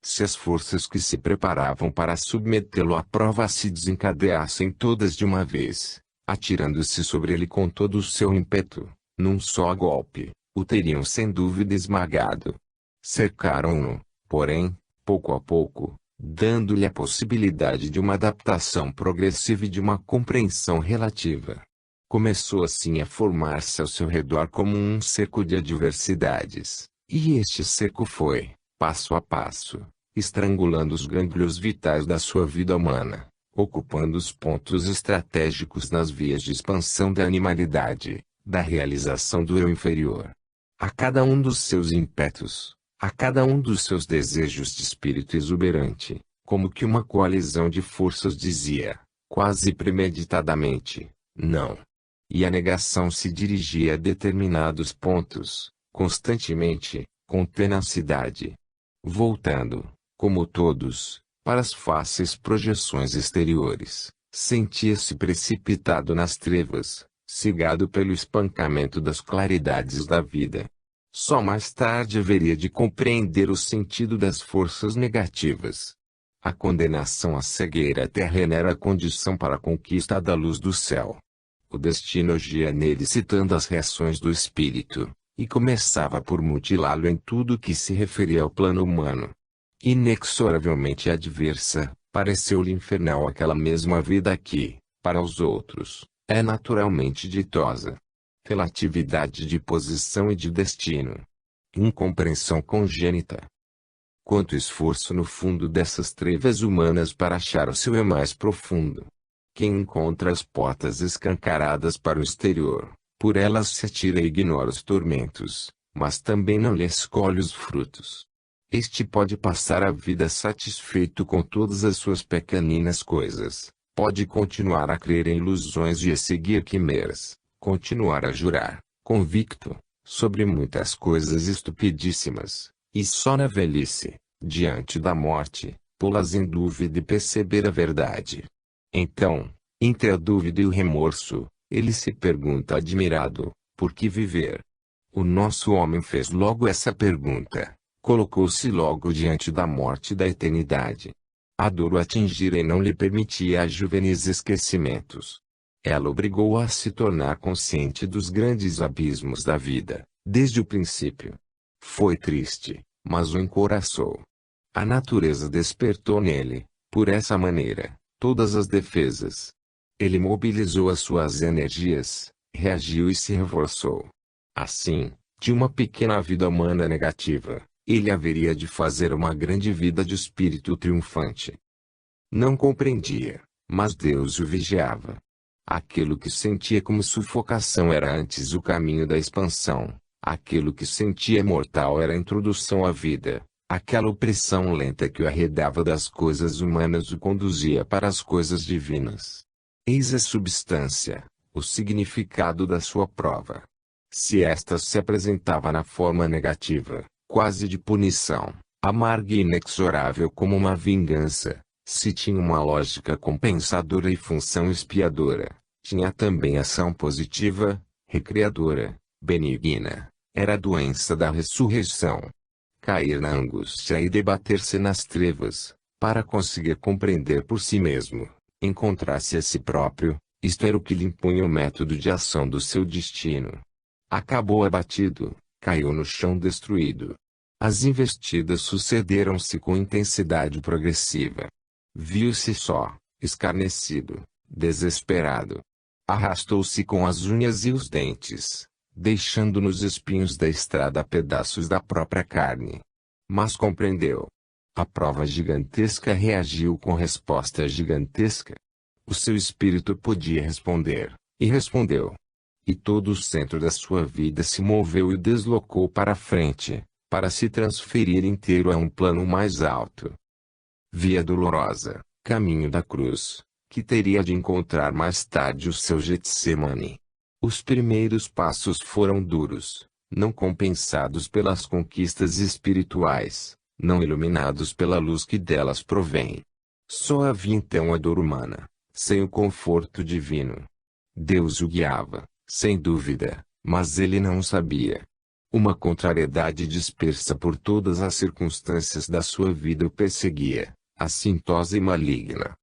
S1: Se as forças que se preparavam para submetê-lo à prova se desencadeassem todas de uma vez, atirando-se sobre ele com todo o seu ímpeto, num só golpe, o teriam sem dúvida esmagado. Cercaram-no, porém, pouco a pouco, dando-lhe a possibilidade de uma adaptação progressiva e de uma compreensão relativa. Começou assim a formar-se ao seu redor como um cerco de adversidades, e este cerco foi, passo a passo, estrangulando os gânglios vitais da sua vida humana, ocupando os pontos estratégicos nas vias de expansão da animalidade, da realização do eu inferior. A cada um dos seus ímpetos, a cada um dos seus desejos de espírito exuberante, como que uma coalizão de forças dizia, quase premeditadamente, não. E a negação se dirigia a determinados pontos, constantemente, com tenacidade. Voltando, como todos, para as fáceis projeções exteriores, sentia-se precipitado nas trevas, cegado pelo espancamento das claridades da vida. Só mais tarde haveria de compreender o sentido das forças negativas. A condenação à cegueira terrena era a condição para a conquista da luz do céu. O destino agia nele citando as reações do espírito, e começava por mutilá-lo em tudo que se referia ao plano humano. Inexoravelmente adversa, pareceu-lhe infernal aquela mesma vida que, para os outros, é naturalmente ditosa. Relatividade de posição e de destino. Incompreensão congênita. Quanto esforço no fundo dessas trevas humanas para achar o seu eu mais profundo. Quem encontra as portas escancaradas para o exterior, por elas se atira e ignora os tormentos, mas também não lhes colhe os frutos. Este pode passar a vida satisfeito com todas as suas pequeninas coisas, pode continuar a crer em ilusões e a seguir quimeras, continuar a jurar, convicto, sobre muitas coisas estupidíssimas, e só na velhice, diante da morte, pô-las em dúvida e perceber a verdade. Então, entre a dúvida e o remorso, ele se pergunta admirado, por que viver? O nosso homem fez logo essa pergunta, colocou-se logo diante da morte e da eternidade. A dor o atingira e não lhe permitia a juvenis esquecimentos. Ela obrigou-o a se tornar consciente dos grandes abismos da vida, desde o princípio. Foi triste, mas o encoraçou. A natureza despertou nele, por essa maneira, todas as defesas. Ele mobilizou as suas energias, reagiu e se reforçou. Assim, de uma pequena vida humana negativa, ele haveria de fazer uma grande vida de espírito triunfante. Não compreendia, mas Deus o vigiava. Aquilo que sentia como sufocação era antes o caminho da expansão, aquilo que sentia mortal era a introdução à vida, aquela opressão lenta que o arredava das coisas humanas o conduzia para as coisas divinas. Eis a substância, o significado da sua prova. Se esta se apresentava na forma negativa, quase de punição, amarga e inexorável como uma vingança, se tinha uma lógica compensadora e função expiadora, tinha também ação positiva, recreadora, benigna, era a doença da ressurreição. Cair na angústia e debater-se nas trevas, para conseguir compreender por si mesmo, encontrar-se a si próprio, isto era o que lhe impunha o método de ação do seu destino. Acabou abatido, caiu no chão destruído. As investidas sucederam-se com intensidade progressiva. Viu-se só, escarnecido, desesperado. Arrastou-se com as unhas e os dentes, deixando nos espinhos da estrada pedaços da própria carne. Mas compreendeu. A prova gigantesca reagiu com resposta gigantesca. O seu espírito podia responder, e respondeu. E todo o centro da sua vida se moveu e deslocou para a frente, para se transferir inteiro a um plano mais alto. Via dolorosa, caminho da cruz, que teria de encontrar mais tarde o seu Getsemane. Os primeiros passos foram duros, não compensados pelas conquistas espirituais, não iluminados pela luz que delas provém. Só havia então a dor humana, sem o conforto divino. Deus o guiava, sem dúvida, mas ele não sabia. Uma contrariedade dispersa por todas as circunstâncias da sua vida o perseguia, assintosa e maligna.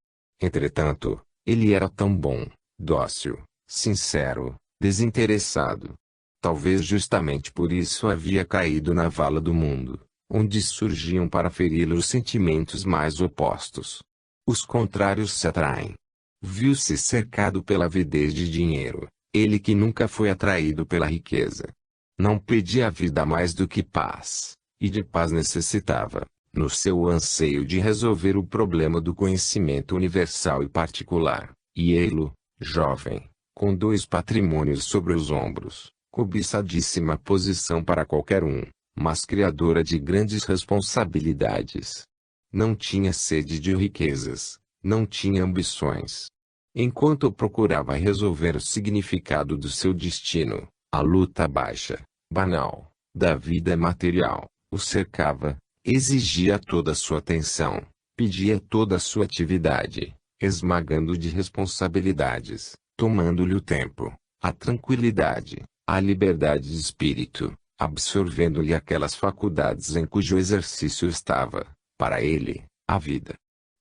S1: Entretanto, ele era tão bom, dócil, sincero, desinteressado. Talvez justamente por isso havia caído na vala do mundo, onde surgiam para feri-lo os sentimentos mais opostos. Os contrários se atraem. Viu-se cercado pela avidez de dinheiro, ele que nunca foi atraído pela riqueza. Não pedia a vida mais do que paz, e de paz necessitava, no seu anseio de resolver o problema do conhecimento universal e particular, e ele, jovem, com 2 patrimônios sobre os ombros, cobiçadíssima posição para qualquer um, mas criadora de grandes responsabilidades. Não tinha sede de riquezas, não tinha ambições. Enquanto procurava resolver o significado do seu destino, a luta baixa, banal, da vida material, o cercava, exigia toda a sua atenção, Pedia toda a sua atividade, esmagando de responsabilidades, tomando-lhe o tempo, a tranquilidade, a liberdade de espírito, absorvendo-lhe aquelas faculdades em cujo exercício estava, para ele, a vida.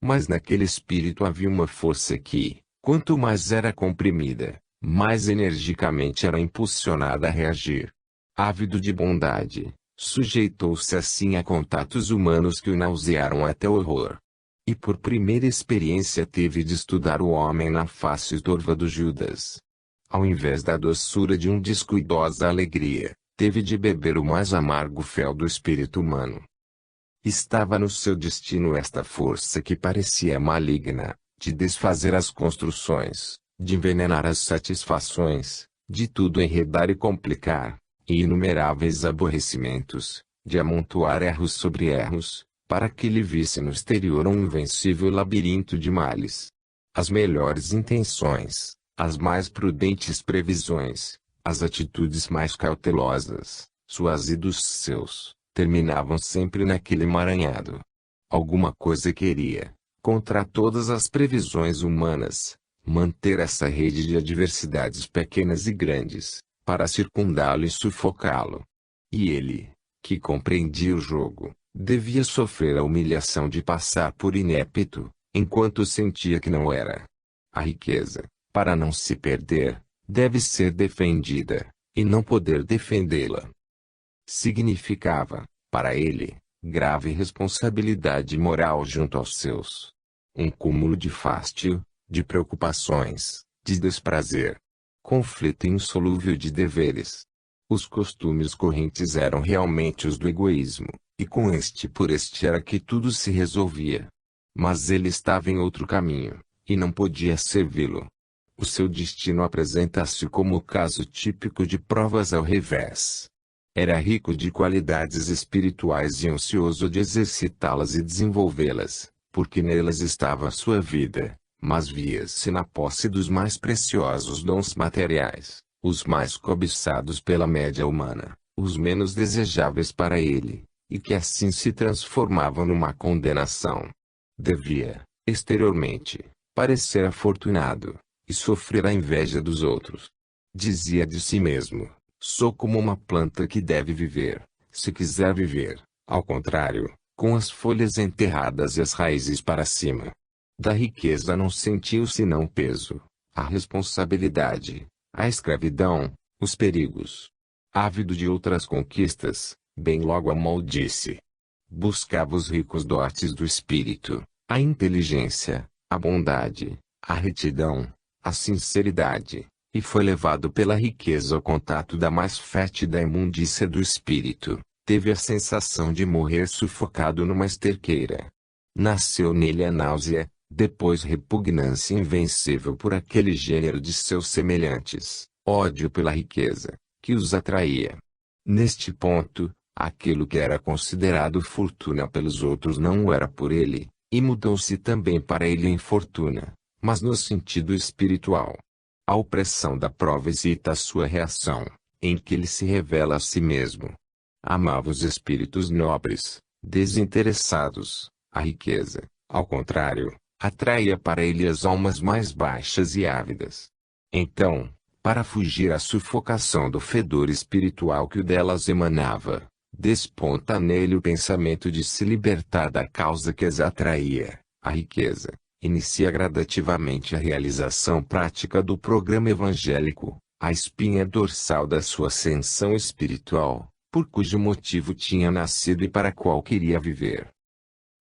S1: Mas naquele espírito havia uma força que, quanto mais era comprimida, mais energicamente era impulsionada a reagir. Ávido de bondade, sujeitou-se assim a contatos humanos que o nausearam até o horror. E por primeira experiência teve de estudar o homem na face torva do Judas. Ao invés da doçura de descuidosa alegria, teve de beber o mais amargo fel do espírito humano. Estava no seu destino esta força que parecia maligna, de desfazer as construções, de envenenar as satisfações, de tudo enredar e complicar, e inumeráveis aborrecimentos, de amontoar erros sobre erros, para que ele visse no exterior um invencível labirinto de males. As melhores intenções, as mais prudentes previsões, as atitudes mais cautelosas, suas e dos seus, terminavam sempre naquele emaranhado. Alguma coisa queria, contra todas as previsões humanas, manter essa rede de adversidades pequenas e grandes, para circundá-lo e sufocá-lo. E ele, que compreendia o jogo, devia sofrer a humilhação de passar por inepto, enquanto sentia que não era. A riqueza, para não se perder, deve ser defendida, e não poder defendê-la. Significava, para ele, grave responsabilidade moral junto aos seus. Um cúmulo de fástio, de preocupações, de desprazer. Conflito insolúvel de deveres. Os costumes correntes eram realmente os do egoísmo, e com este por este era que tudo se resolvia. Mas ele estava em outro caminho, e não podia servi-lo. O seu destino apresenta-se como o caso típico de provas ao revés. Era rico de qualidades espirituais e ansioso de exercitá-las e desenvolvê-las, porque nelas estava a sua vida, mas via-se na posse dos mais preciosos dons materiais, os mais cobiçados pela média humana, os menos desejáveis para ele, e que assim se transformavam numa condenação. Devia, exteriormente, parecer afortunado, e sofrer a inveja dos outros. Dizia de si mesmo: sou como uma planta que deve viver, se quiser viver, ao contrário, com as folhas enterradas e as raízes para cima. Da riqueza não sentiu senão peso, a responsabilidade, a escravidão, os perigos. Ávido de outras conquistas, bem logo a maldice. Buscava os ricos dotes do espírito, a inteligência, a bondade, a retidão, a sinceridade, e foi levado pela riqueza ao contato da mais fétida imundícia do espírito. Teve a sensação de morrer sufocado numa esterqueira. Nasceu nele a náusea, depois repugnância invencível por aquele gênero de seus semelhantes, ódio pela riqueza, que os atraía. Neste ponto, aquilo que era considerado fortuna pelos outros não o era por ele, e mudou-se também para ele em fortuna, mas no sentido espiritual. A opressão da prova excita a sua reação, em que ele se revela a si mesmo. Amava os espíritos nobres, desinteressados. A riqueza, ao contrário, atraía para ele as almas mais baixas e ávidas. Então, para fugir à sufocação do fedor espiritual que o delas emanava, desponta nele o pensamento de se libertar da causa que as atraía, a riqueza. Inicia gradativamente a realização prática do programa evangélico, a espinha dorsal da sua ascensão espiritual, por cujo motivo tinha nascido e para a qual queria viver.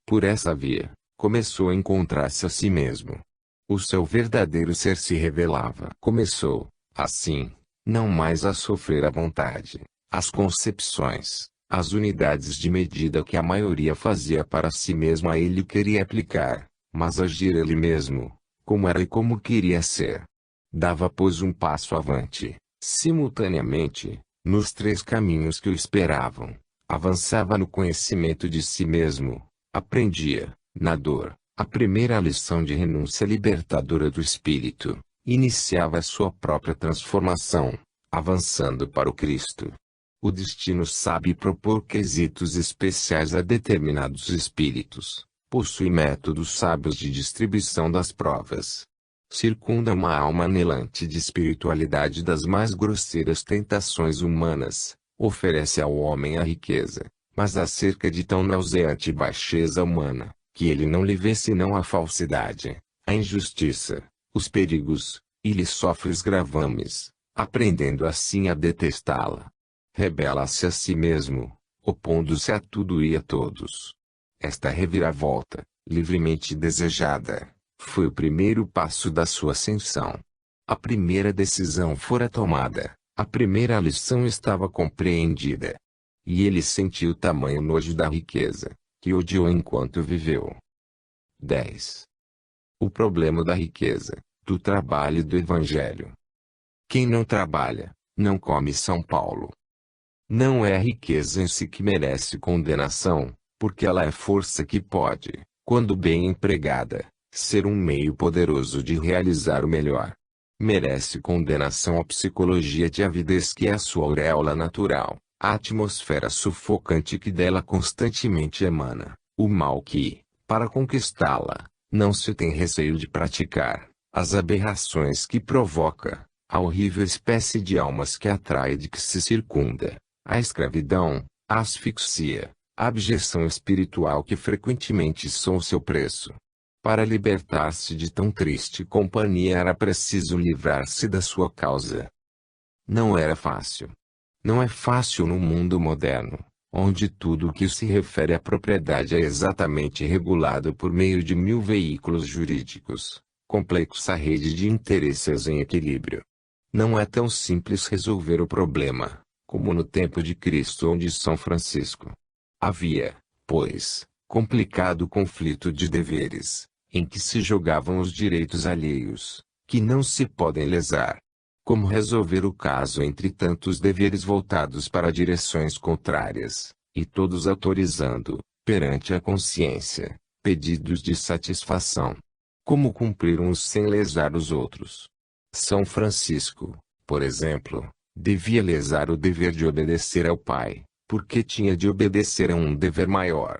S1: Por essa via, começou a encontrar-se a si mesmo. O seu verdadeiro ser se revelava. Começou, assim, não mais a sofrer à vontade, as concepções, as unidades de medida que a maioria fazia para si mesmo a ele queria aplicar, mas agir ele mesmo, como era e como queria ser. Dava pois um passo avante, simultaneamente, nos três caminhos que o esperavam. Avançava no conhecimento de si mesmo, aprendia, na dor, a primeira lição de renúncia libertadora do espírito, iniciava a sua própria transformação, avançando para o Cristo. O destino sabe propor quesitos especiais a determinados espíritos, possui métodos sábios de distribuição das provas. Circunda uma alma anelante de espiritualidade das mais grosseiras tentações humanas, oferece ao homem a riqueza, mas acerca de tão nauseante baixeza humana, que ele não lhe vê senão a falsidade, a injustiça, os perigos, e lhe sofre os gravames, aprendendo assim a detestá-la. Rebela-se a si mesmo, opondo-se a tudo e a todos. Esta reviravolta, livremente desejada, foi o primeiro passo da sua ascensão. A primeira decisão fora tomada, a primeira lição estava compreendida. E ele sentiu tamanho nojo da riqueza, que odiou enquanto viveu. 10. O problema da riqueza, do trabalho e do evangelho. Quem não trabalha, não come. São Paulo. Não é a riqueza em si que merece condenação, porque ela é força que pode, quando bem empregada, ser um meio poderoso de realizar o melhor. Merece condenação a psicologia de avidez que é a sua auréola natural, a atmosfera sufocante que dela constantemente emana, o mal que, para conquistá-la, não se tem receio de praticar, as aberrações que provoca, a horrível espécie de almas que atrai e de que se circunda, a escravidão, a asfixia, a abjeção espiritual que frequentemente são o seu preço. Para libertar-se de tão triste companhia era preciso livrar-se da sua causa. Não era fácil. Não é fácil no mundo moderno, onde tudo o que se refere à propriedade é exatamente regulado por meio de 1000 veículos jurídicos, complexa rede de interesses em equilíbrio. Não é tão simples resolver o problema, como no tempo de Cristo ou de São Francisco. Havia, pois, complicado conflito de deveres, em que se jogavam os direitos alheios, que não se podem lesar. Como resolver o caso entre tantos deveres voltados para direções contrárias, e todos autorizando, perante a consciência, pedidos de satisfação? Como cumprir uns sem lesar os outros? São Francisco, por exemplo, devia lesar o dever de obedecer ao Pai, porque tinha de obedecer a um dever maior.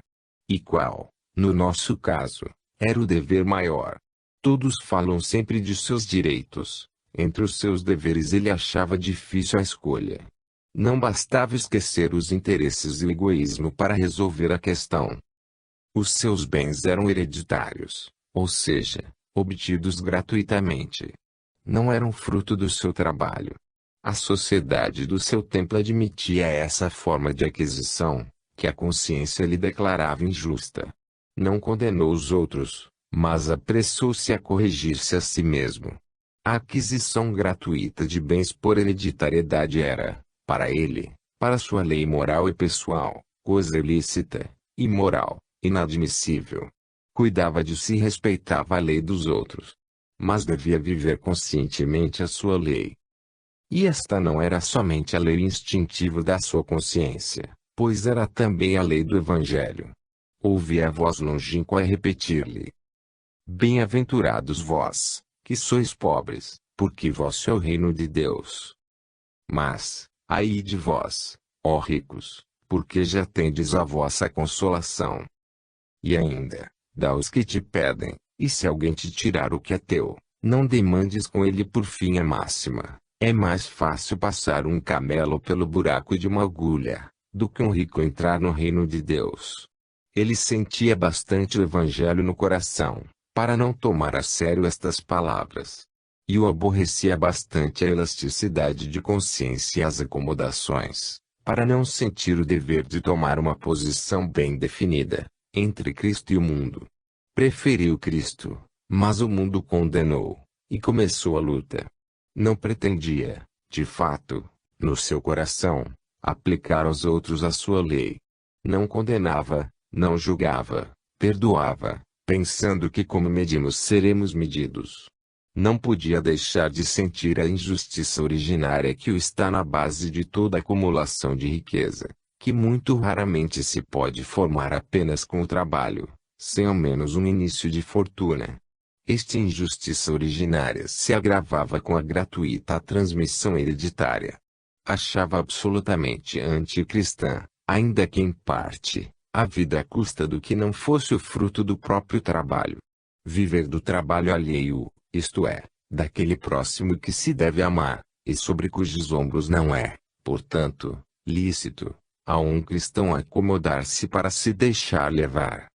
S1: E qual, no nosso caso, era o dever maior? Todos falam sempre de seus direitos. Entre os seus deveres ele achava difícil a escolha. Não bastava esquecer os interesses e o egoísmo para resolver a questão. Os seus bens eram hereditários, ou seja, obtidos gratuitamente. Não eram fruto do seu trabalho. A sociedade do seu tempo admitia essa forma de aquisição, que a consciência lhe declarava injusta. Não condenou os outros, mas apressou-se a corrigir-se a si mesmo. A aquisição gratuita de bens por hereditariedade era, para ele, para sua lei moral e pessoal, coisa ilícita, imoral, inadmissível. Cuidava de si e respeitava a lei dos outros. Mas devia viver conscientemente a sua lei. E esta não era somente a lei instintiva da sua consciência, pois era também a lei do Evangelho. Ouvi a voz longínqua a repetir-lhe: Bem-aventurados vós, que sois pobres, porque vosso é o reino de Deus. Mas, ai de vós, ó ricos, porque já tendes a vossa consolação. E ainda, dá aos que te pedem, e se alguém te tirar o que é teu, não demandes com ele por fim a máxima. É mais fácil passar um camelo pelo buraco de uma agulha, do que um rico entrar no reino de Deus. Ele sentia bastante o Evangelho no coração, para não tomar a sério estas palavras. E o aborrecia bastante a elasticidade de consciência e as acomodações, para não sentir o dever de tomar uma posição bem definida, entre Cristo e o mundo. Preferiu Cristo, mas o mundo o condenou, e começou a luta. Não pretendia, de fato, no seu coração, aplicar aos outros a sua lei. Não condenava, não julgava, perdoava, pensando que como medimos seremos medidos. Não podia deixar de sentir a injustiça originária que o está na base de toda acumulação de riqueza, que muito raramente se pode formar apenas com o trabalho, sem ao menos um início de fortuna. Esta injustiça originária se agravava com a gratuita transmissão hereditária. Achava absolutamente anticristã, ainda que em parte, A vida à custa do que não fosse o fruto do próprio trabalho. Viver do trabalho alheio, isto é, daquele próximo que se deve amar, e sobre cujos ombros não é, portanto, lícito, a um cristão acomodar-se para se deixar levar.